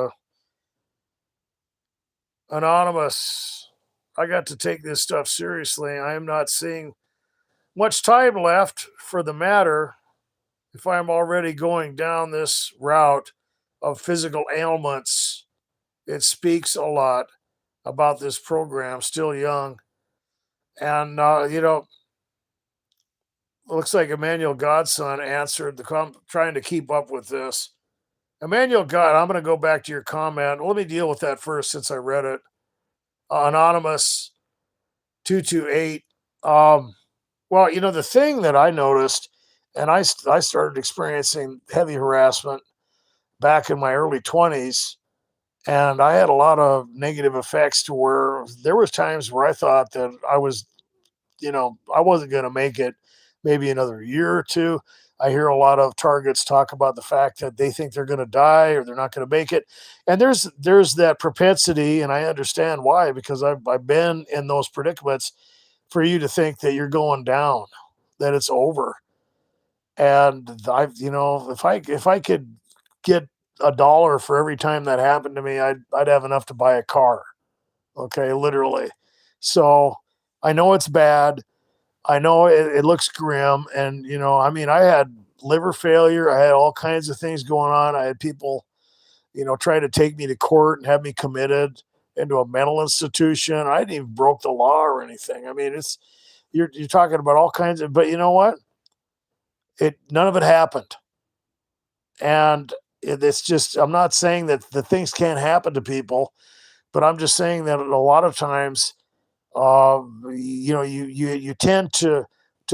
anonymous, I got to take this stuff seriously. I am not seeing much time left for the matter if I'm already going down this route of physical ailments. It speaks a lot about this program, still young. And, looks like Emmanuel Godson answered trying to keep up with this. Emmanuel God, I'm going to go back to your comment. Let me deal with that first since I read it. Anonymous 228. Well, the thing that I noticed, and I started experiencing heavy harassment back in my early 20s, and I had a lot of negative effects to where there was times where I thought that I wasn't going to make it maybe another year or two. I hear a lot of targets talk about the fact that they think they're going to die or they're not going to make it. And there's that propensity, and I understand why, because I've been in those predicaments, for you to think that you're going down, that it's over. And if I could get a dollar for every time that happened to me, I'd have enough to buy a car. Okay, literally. So I know it's bad. I know it looks grim, and I mean, I had liver failure. I had all kinds of things going on. I had people, try to take me to court and have me committed into a mental institution. I didn't even broke the law or anything. I mean, you're talking about all kinds of, but you know what? It None of it happened, and it's just I'm not saying that the things can't happen to people, but I'm just saying that a lot of times you tend to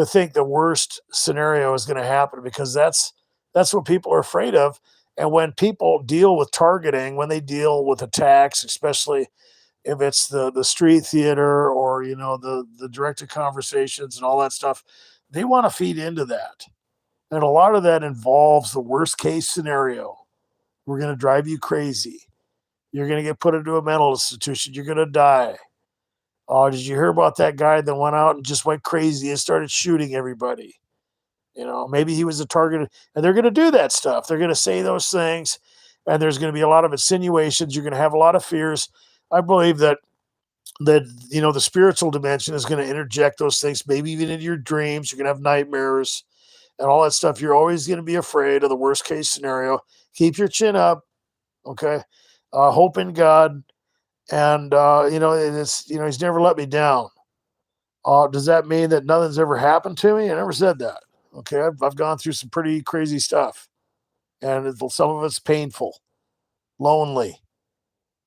think the worst scenario is going to happen because that's what people are afraid of. And when people deal with targeting, when they deal with attacks, especially if it's the street theater or the directed conversations and all that stuff, they want to feed into that, and a lot of that involves the worst case scenario. We're going to drive you crazy. You're going to get put into a mental institution. You're going to die. Oh, did you hear about that guy that went out and just went crazy and started shooting everybody? Maybe he was a target, and they're going to do that stuff. They're going to say those things, and there's going to be a lot of insinuations. You're going to have a lot of fears. I believe that the spiritual dimension is going to interject those things, maybe even into your dreams. You're going to have nightmares, and all that stuff. You're always going to be afraid of the worst case scenario. Keep your chin up, okay? Hope in God, and it's He's never let me down. Does that mean that nothing's ever happened to me? I never said that. Okay, I've gone through some pretty crazy stuff, and some of it's painful, lonely.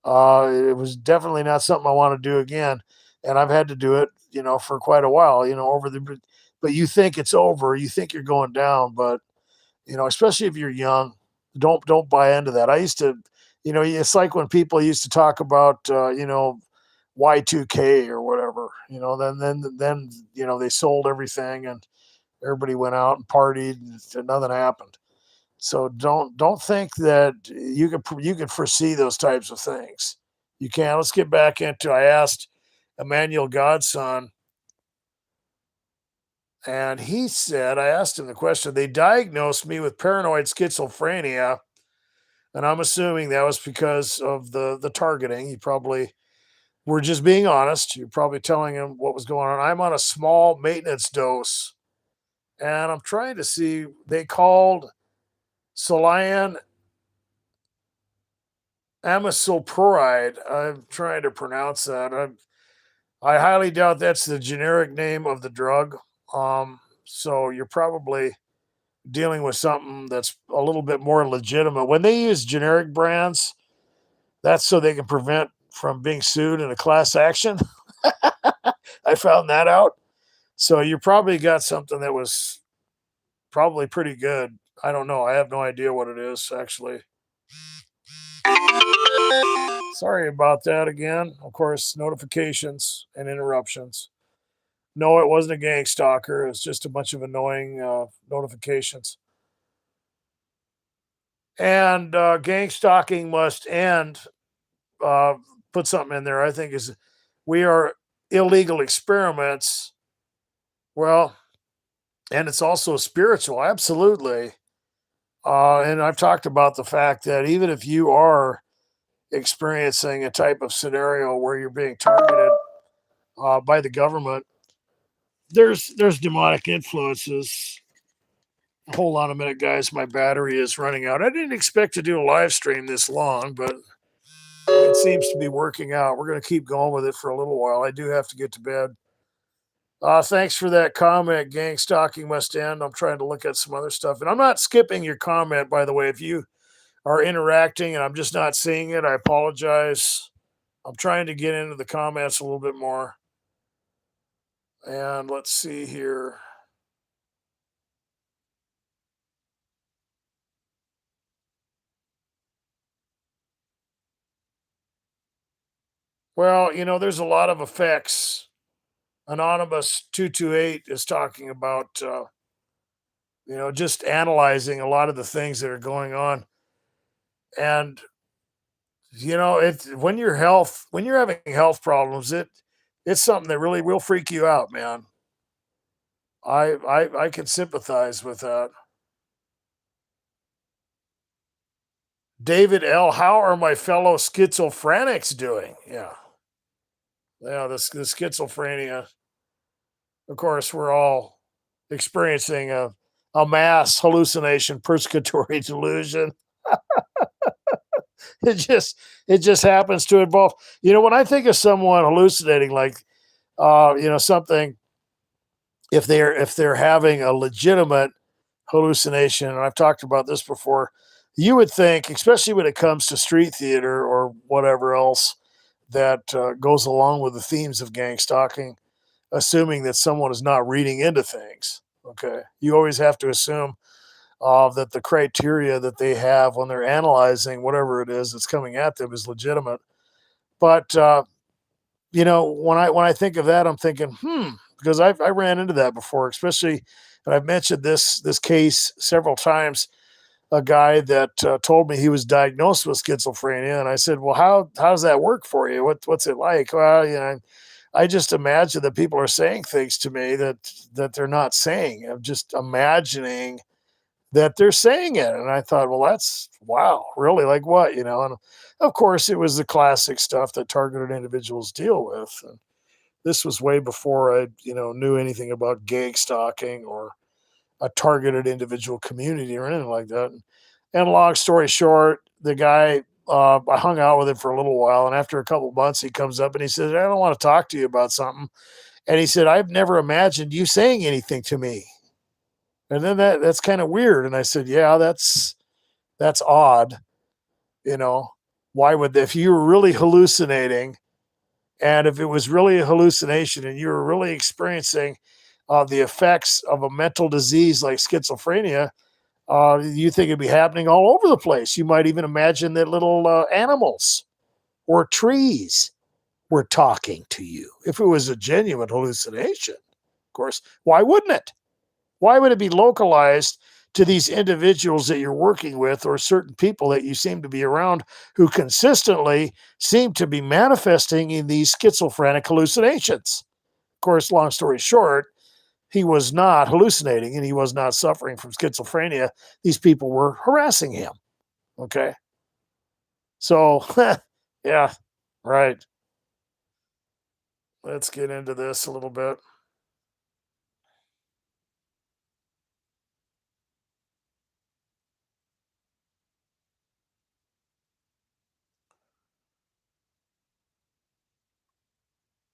It was definitely not something I want to do again, and I've had to do it, for quite a while. But you think it's over, you think you're going down, but especially if you're young, don't buy into that. I used to, it's like when people used to talk about, Y2K or whatever, they sold everything and everybody went out and partied and nothing happened. So don't think that you could foresee those types of things. You can. Let's get back into. I asked Emmanuel Godson, and he said, I asked him the question. They diagnosed me with paranoid schizophrenia, and I'm assuming that was because of the targeting. You probably were just being honest. You're probably telling him what was going on. I'm on a small maintenance dose, and I'm trying to see. They called Solian amisulpride. I'm trying to pronounce that. I highly doubt that's the generic name of the drug. So you're probably dealing with something that's a little bit more legitimate. When they use generic brands, that's so they can prevent from being sued in a class action. I found that out. So you probably got something that was probably pretty good. I don't know. I have no idea what it is, actually. Sorry about that again. Of course, notifications and interruptions. No, it wasn't a gang stalker. It's just a bunch of annoying notifications. And gang stalking must end. Uh, Put something in there. I think is we are illegal experiments. Well, and it's also spiritual. Absolutely. And I've talked about the fact that even if you are experiencing a type of scenario where you're being targeted by the government, there's demonic influences. Hold on a minute, guys. My battery is running out. I didn't expect to do a live stream this long, but it seems to be working out. We're going to keep going with it for a little while. I do have to get to bed. Thanks for that comment. Gang stalking must end. I'm trying to look at some other stuff, and I'm not skipping your comment, by the way. If you are interacting and I'm just not seeing it, I apologize. I'm trying to get into the comments a little bit more. And let's see here. Well, there's a lot of effects. Anonymous 228 is talking about, just analyzing a lot of the things that are going on. And, it's when you're having health problems, it's something that really will freak you out, man. I can sympathize with that. David L. How are my fellow schizophrenics doing? Yeah. Yeah, the schizophrenia. Of course, we're all experiencing a mass hallucination, persecutory delusion. It just it just happens to involve. When I think of someone hallucinating, like something, if they're having a legitimate hallucination, and I've talked about this before, you would think, especially when it comes to street theater or whatever else that goes along with the themes of gang stalking, assuming that someone is not reading into things. Okay, you always have to assume that the criteria that they have when they're analyzing whatever it is that's coming at them is legitimate. But when I think of that, I'm thinking, because I ran into that before, especially, and I've mentioned this case several times. A guy that told me he was diagnosed with schizophrenia, and I said, "Well, how does that work for you? What's it like?" Well, I just imagine that people are saying things to me that they're not saying. I'm just imagining that they're saying it, and I thought, well, that's wow, really, like what, And of course, it was the classic stuff that targeted individuals deal with. And this was way before I knew anything about gang stalking or a targeted individual community or anything like that. And long story short, the guy, I hung out with him for a little while, and after a couple months, he comes up and he says, "I don't want to talk to you about something." And he said, "I've never imagined you saying anything to me." And then that's kind of weird. And I said, "Yeah, that's odd. You know, why would if you were really hallucinating, and if it was really a hallucination, and you were really experiencing the effects of a mental disease like schizophrenia, you think it'd be happening all over the place. You might even imagine that little animals or trees were talking to you if it was a genuine hallucination. Of course, why wouldn't it? Why would it be localized to these individuals that you're working with or certain people that you seem to be around who consistently seem to be manifesting in these schizophrenic hallucinations? Of course, long story short, he was not hallucinating and he was not suffering from schizophrenia. These people were harassing him. Okay. So, yeah, right. Let's get into this a little bit.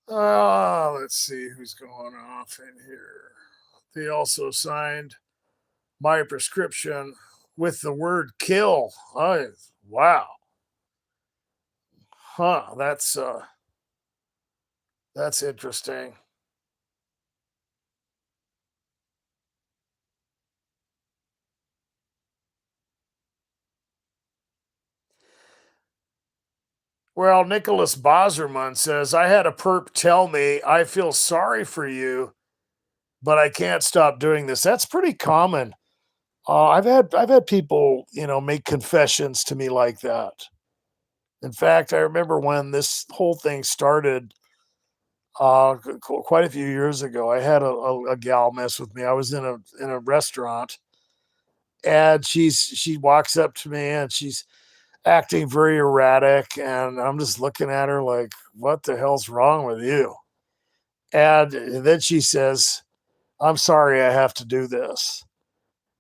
Let's see who's going off in here. They also signed my prescription with the word kill. Oh, wow. Huh. That's interesting. Well, Nicholas Boserman says, I had a perp tell me, I feel sorry for you, but I can't stop doing this. That's pretty common. I've had people, make confessions to me like that. In fact, I remember when this whole thing started, quite a few years ago. I had a gal mess with me. I was in a restaurant, and she walks up to me and she's acting very erratic, and I'm just looking at her like, "What the hell's wrong with you?" And then she says, "I'm sorry, I have to do this."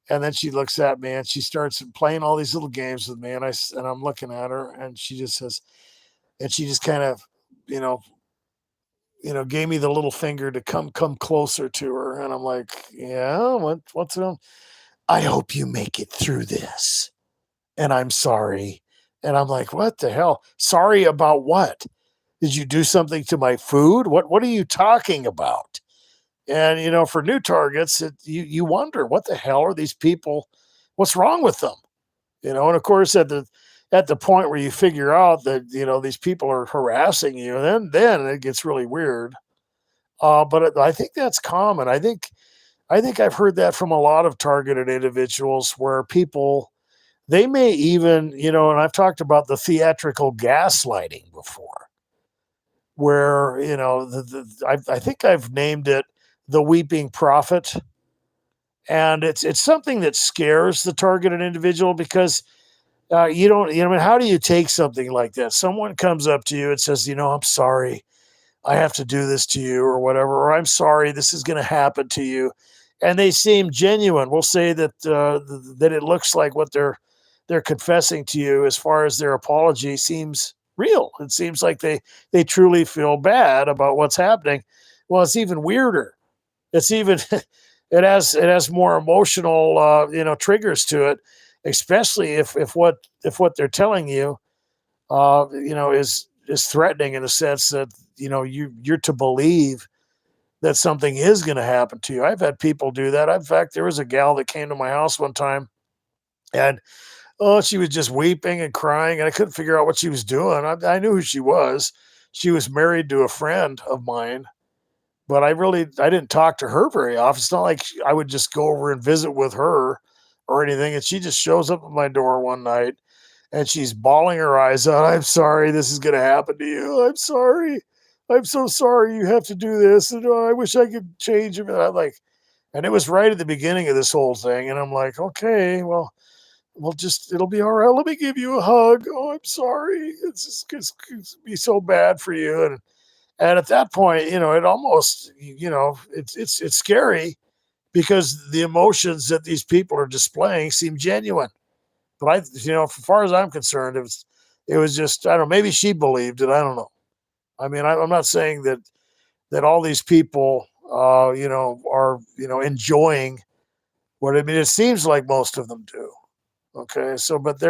And then she looks at me and she starts playing all these little games with me, and I'm looking at her, and she just says, and she just kind of, you know, gave me the little finger to come closer to her, and I'm like, "Yeah, what's wrong?" "I hope you make it through this, and I'm sorry." And I'm like, "What the hell? Sorry about what? Did you do something to my food? What are you talking about?" And for new targets, you wonder, what the hell are these people? What's wrong with them? And of course, at the point where you figure out that these people are harassing you, then it gets really weird. But I think that's common. I think I've heard that from a lot of targeted individuals where people, they may even, and I've talked about the theatrical gaslighting before, where I think I've named it the weeping prophet, and it's something that scares the targeted individual because you don't, I mean, how do you take something like that? Someone comes up to you and says, "I'm sorry, I have to do this to you," or whatever, or "I'm sorry, this is going to happen to you," and they seem genuine. We'll say that that it looks like what they're confessing to you, as far as their apology, seems real. It seems like they truly feel bad about what's happening. Well, it's even weirder. It's even it has more emotional triggers to it, especially if what they're telling you is threatening, in the sense that you're to believe that something is going to happen to you. I've had people do that. In fact, there was a gal that came to my house one time, and she was just weeping and crying, and I couldn't figure out what she was doing. I knew who she was. She was married to a friend of mine, but I didn't talk to her very often. It's not like I would just go over and visit with her or anything. And she just shows up at my door one night, and she's bawling her eyes out. "I'm sorry this is going to happen to you. I'm sorry. I'm so sorry you have to do this. And I wish I could change him." And I'm like, and it was right at the beginning of this whole thing. And I'm like, "Okay, well, it'll be all right. Let me give you a hug. Oh, I'm sorry. It's be so bad for you." And at that point, it almost, it's scary, because the emotions that these people are displaying seem genuine. But as far as I'm concerned, it was just, I don't know, maybe she believed it. I don't know. I mean, I'm not saying that all these people, are enjoying what I mean. It seems like most of them do. Okay, so but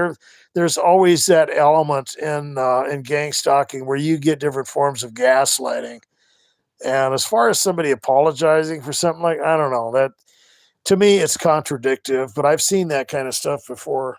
there's always that element in gang stalking where you get different forms of gaslighting. And as far as somebody apologizing for something, like, I don't know, that to me it's contradictive, but I've seen that kind of stuff before.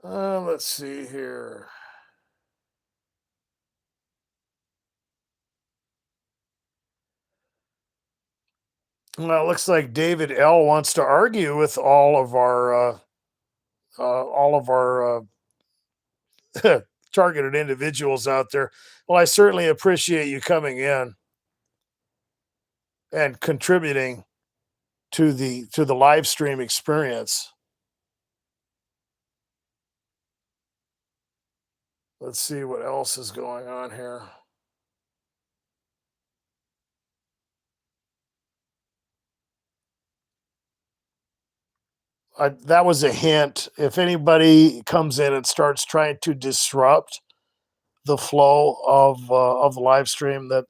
Let's see here. Well, it looks like David L wants to argue with all of our targeted individuals out there. Well, I certainly appreciate you coming in and contributing to the live stream experience. Let's see what else is going on here. That was a hint. If anybody comes in and starts trying to disrupt the flow of the live stream, that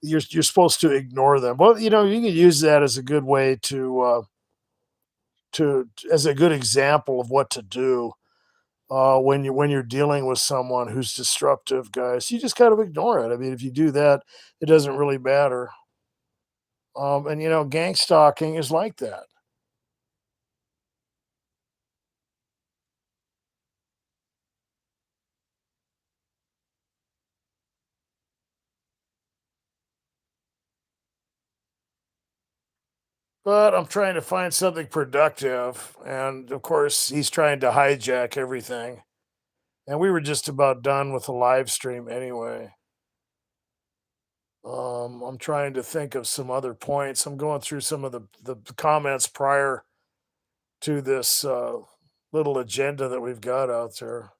you're supposed to ignore them. Well, you can use that as a good way to as a good example of what to do when you're dealing with someone who's disruptive, guys. You just kind of ignore it. I mean, if you do that, it doesn't really matter. And gang stalking is like that. But I'm trying to find something productive, and of course, he's trying to hijack everything. And we were just about done with the live stream anyway. I'm trying to think of some other points. I'm going through some of the comments prior to this little agenda that we've got out there.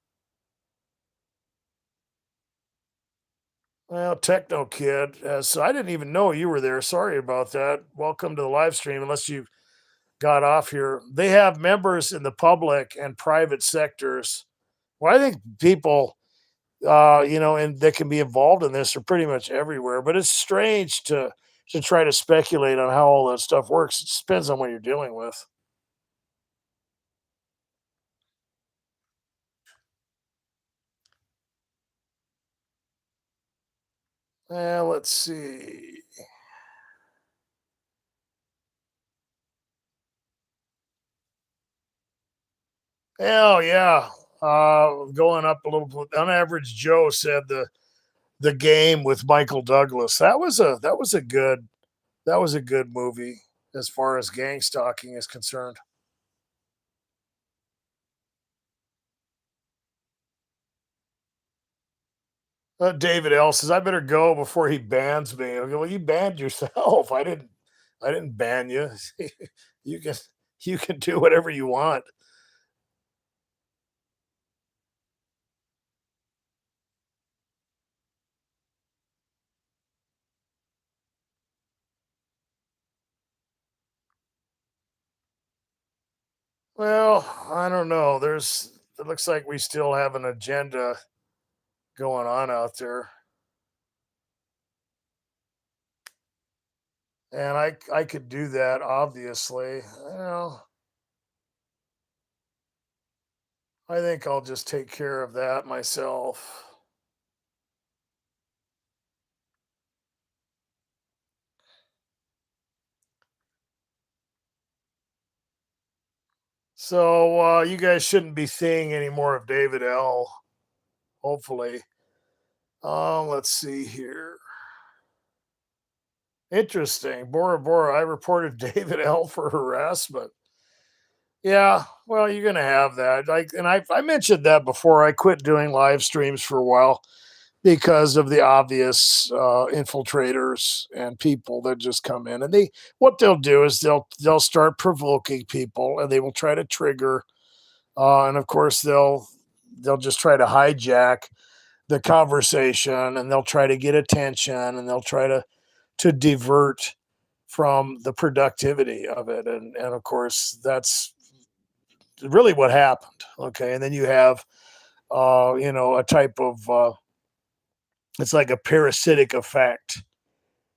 Well, Techno Kid, so I didn't even know you were there. Sorry about that. Welcome to the live stream. Unless you got off here, they have members in the public and private sectors. Well, I think people, and that can be involved in this are pretty much everywhere. But it's strange to try to speculate on how all that stuff works. It just depends on what you're dealing with. Let's see. Hell yeah. Going up a little bit. On average, Joe said the game with Michael Douglas. That was a good movie as far as gang stalking is concerned. David L says I better go before he bans me. I go, well, you banned yourself. I didn't ban you. you can you can do whatever you want. Well, I don't know. It looks like we still have an agenda going on out there. And I could do that, obviously. I think I'll just take care of that myself. So you guys shouldn't be seeing any more of David L. Hopefully. Let's see here. Interesting. Bora Bora, I reported David L for harassment. Yeah, well, you're gonna have that. Like, and I mentioned that before. I quit doing live streams for a while because of the obvious infiltrators and people that just come in, and they what they'll do is they'll start provoking people, and they will try to trigger, and of course they'll just try to hijack the conversation, and they'll try to get attention, and they'll try to divert from the productivity of it, and of course that's really what happened. Okay, and then you have a type of it's like a parasitic effect,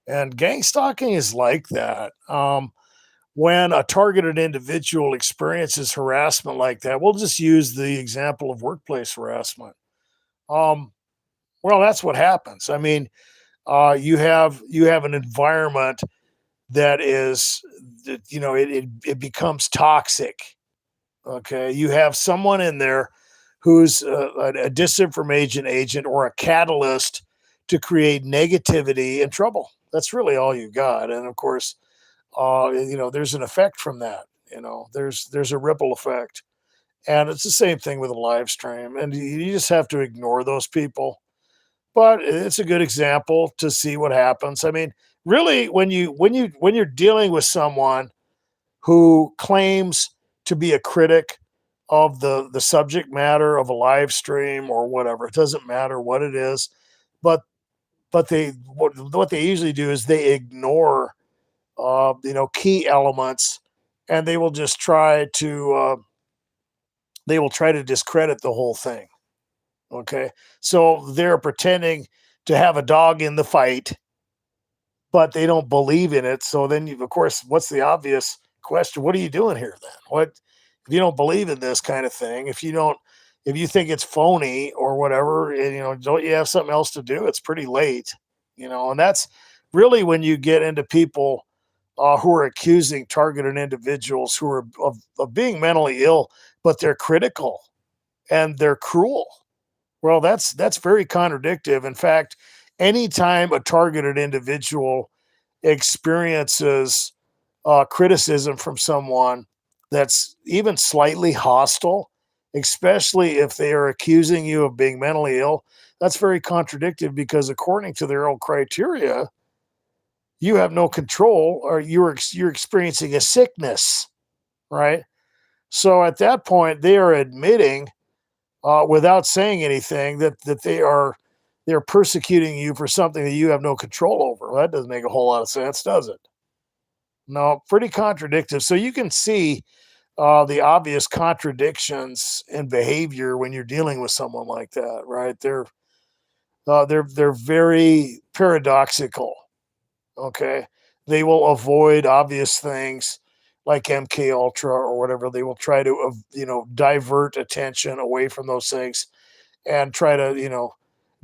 and gang stalking is like that. When a targeted individual experiences harassment like that, we'll just use the example of workplace harassment. Um, well, that's what happens. I mean, you have an environment that is, it becomes toxic. Okay, you have someone in there who's a disinformation agent or a catalyst to create negativity and trouble. That's really all you got, and of course, there's an effect from that. There's a ripple effect, and it's the same thing with a live stream, and you just have to ignore those people. But it's a good example to see what happens. I mean, really, when you're dealing with someone who claims to be a critic of the subject matter of a live stream or whatever. It doesn't matter what it is, but what they usually do is they ignore key elements, and they will try to discredit the whole thing. Okay, so they're pretending to have a dog in the fight, but they don't believe in it. So then, of course, what's the obvious question? What are you doing here then? What if you don't believe in this kind of thing? If you think it's phony or whatever, don't you have something else to do? It's pretty late, and that's really when you get into people who are accusing targeted individuals who are of being mentally ill, but they're critical and they're cruel. Well, that's very contradictive. In fact, anytime a targeted individual experiences criticism from someone that's even slightly hostile, especially if they are accusing you of being mentally ill, that's very contradictive because according to their own criteria, you have no control or you're experiencing a sickness, right? So at that point, they are admitting without saying anything that they're persecuting you for something that you have no control over. Well, that doesn't make a whole lot of sense, does it? No, pretty contradictive. So you can see the obvious contradictions in behavior when you're dealing with someone like that, right? They're very paradoxical. Okay, they will avoid obvious things like MK Ultra or whatever. They will try to divert attention away from those things and try to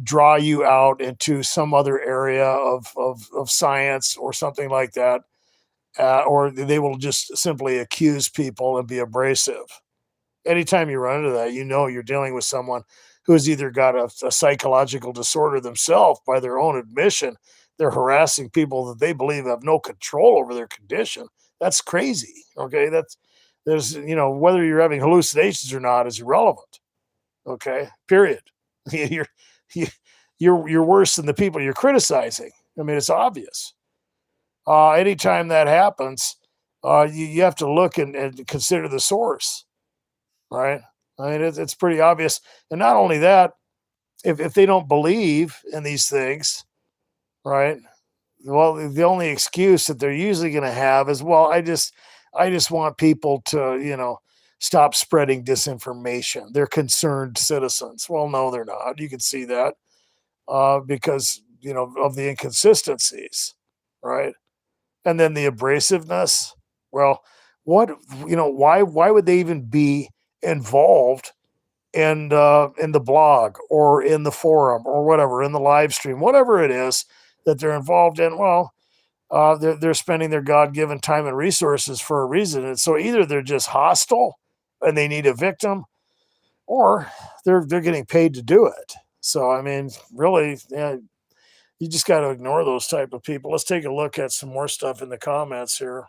draw you out into some other area of science or something like that, or they will just simply accuse people and be abrasive. Anytime you run into that, you're dealing with someone who has either got a psychological disorder themselves by their own admission. They're harassing people that they believe have no control over their condition. That's crazy. Okay, whether you're having hallucinations or not is irrelevant. Okay, period. you're you, you're worse than the people you're criticizing. I mean, it's obvious. Anytime that happens, you have to look and consider the source, right? I mean, it's pretty obvious. And not only that, if they don't believe in these things, right? Well, the only excuse that they're usually going to have is, well, I just want people to, stop spreading disinformation. They're concerned citizens. Well, no, they're not. You can see that because of the inconsistencies, right? And then the abrasiveness. Well, what why would they even be involved in the blog or in the forum or whatever, in the live stream, whatever it is that they're involved in? Well, they're spending their God-given time and resources for a reason. And so either they're just hostile and they need a victim, or they're getting paid to do it. So I mean, really, yeah, you just got to ignore those type of people. Let's take a look at some more stuff in the comments here.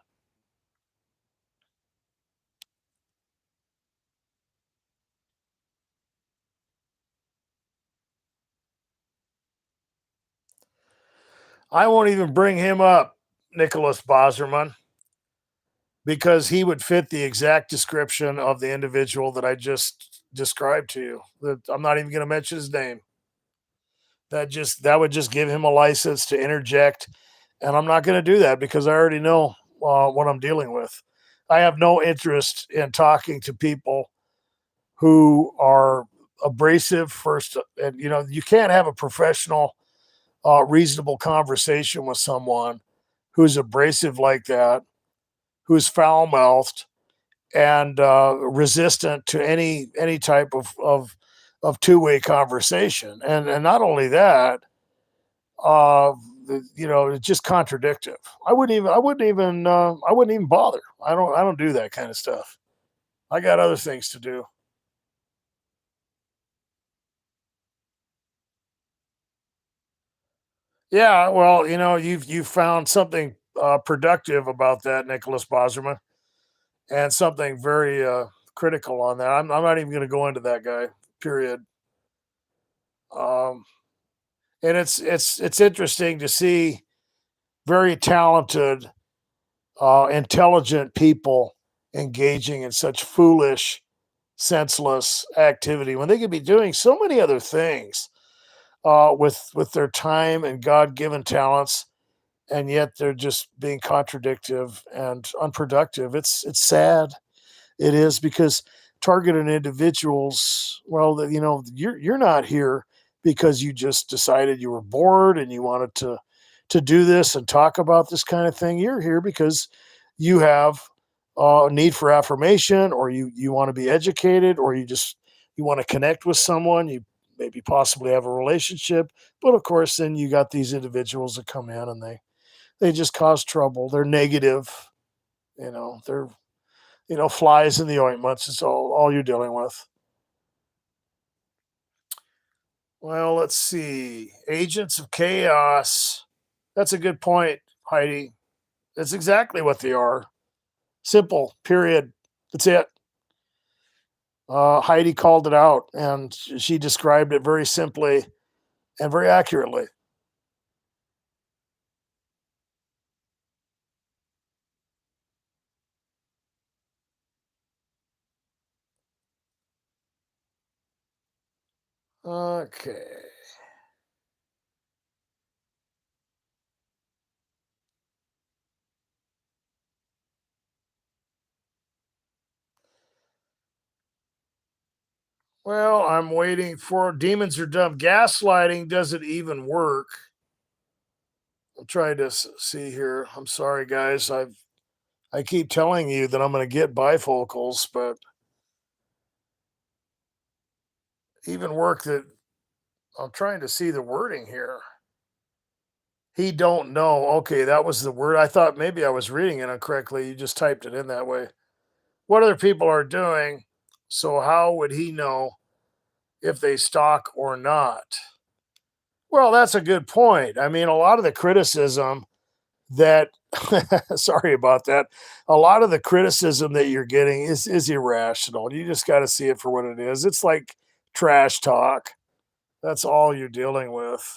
I won't even bring him up, Nicholas Boserman, because he would fit the exact description of the individual that I just described to you. That I'm not even going to mention his name. That would just give him a license to interject, and I'm not going to do that because I already know what I'm dealing with. I have no interest in talking to people who are abrasive first, and you can't have a professional, reasonable conversation with someone who's abrasive like that, who's foul mouthed and resistant to any type of two-way conversation, and not only that, uh, it's just contradictive. I wouldn't even bother. I don't do that kind of stuff. I got other things to do. Yeah, well, you've found something productive about that, Nicholas Boserman, and something very critical on that. I'm not even going to go into that guy. Period. Um, and it's interesting to see very talented, intelligent people engaging in such foolish, senseless activity when they could be doing so many other things with their time and God given talents, and yet they're just being contradictive and unproductive. It's sad. It is because targeted individuals, well, you're not here because you just decided you were bored and you wanted to do this and talk about this kind of thing. You're here because you have a need for affirmation, or you want to be educated, or you want to connect with someone. You maybe possibly have a relationship, but of course, then you got these individuals that come in and they just cause trouble. They're negative. They're flies in the ointments. It's all you're dealing with. Well, let's see. Agents of chaos. That's a good point, Heidi. That's exactly what they are. Simple, period. That's it. Heidi called it out, and she described it very simply and very accurately. Okay. Well, I'm waiting for demons are dumb. Gaslighting doesn't even work. I'm trying to see here. I'm sorry, guys. I keep telling you that I'm going to get bifocals, but even work that I'm trying to see the wording here. He don't know. Okay, that was the word. I thought maybe I was reading it incorrectly. You just typed it in that way. What other people are doing. So how would he know if they stalk or not? Well, that's a good point. I mean, a lot of the criticism that sorry about that. A lot of the criticism that you're getting is irrational. You just got to see it for what it is. It's like trash talk. That's all you're dealing with.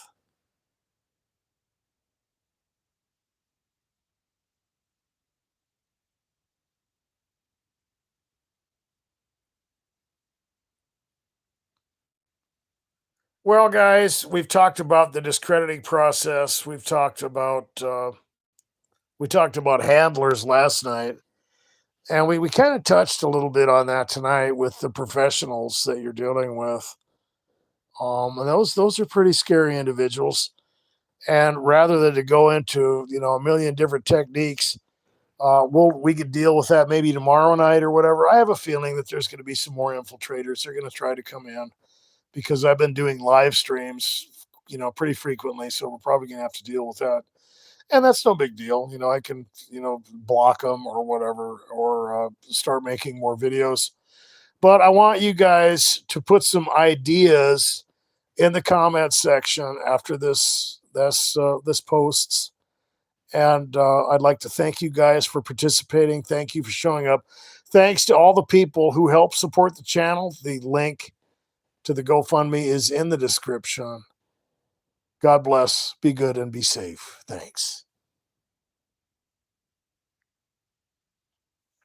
Well, guys, we've talked about the discrediting process. We talked about handlers last night, and we kind of touched a little bit on that tonight with the professionals that you're dealing with. And those are pretty scary individuals. And rather than to go into a million different techniques, we could deal with that maybe tomorrow night or whatever. I have a feeling that there's going to be some more infiltrators. They're going to try to come in because I've been doing live streams, pretty frequently. So we're probably going to have to deal with that. And that's no big deal. I can, block them or whatever, or start making more videos. But I want you guys to put some ideas in the comment section after this posts. And I'd like to thank you guys for participating. Thank you for showing up. Thanks to all the people who help support the channel. The link to the GoFundMe is in the description. God bless. Be good and be safe. Thanks.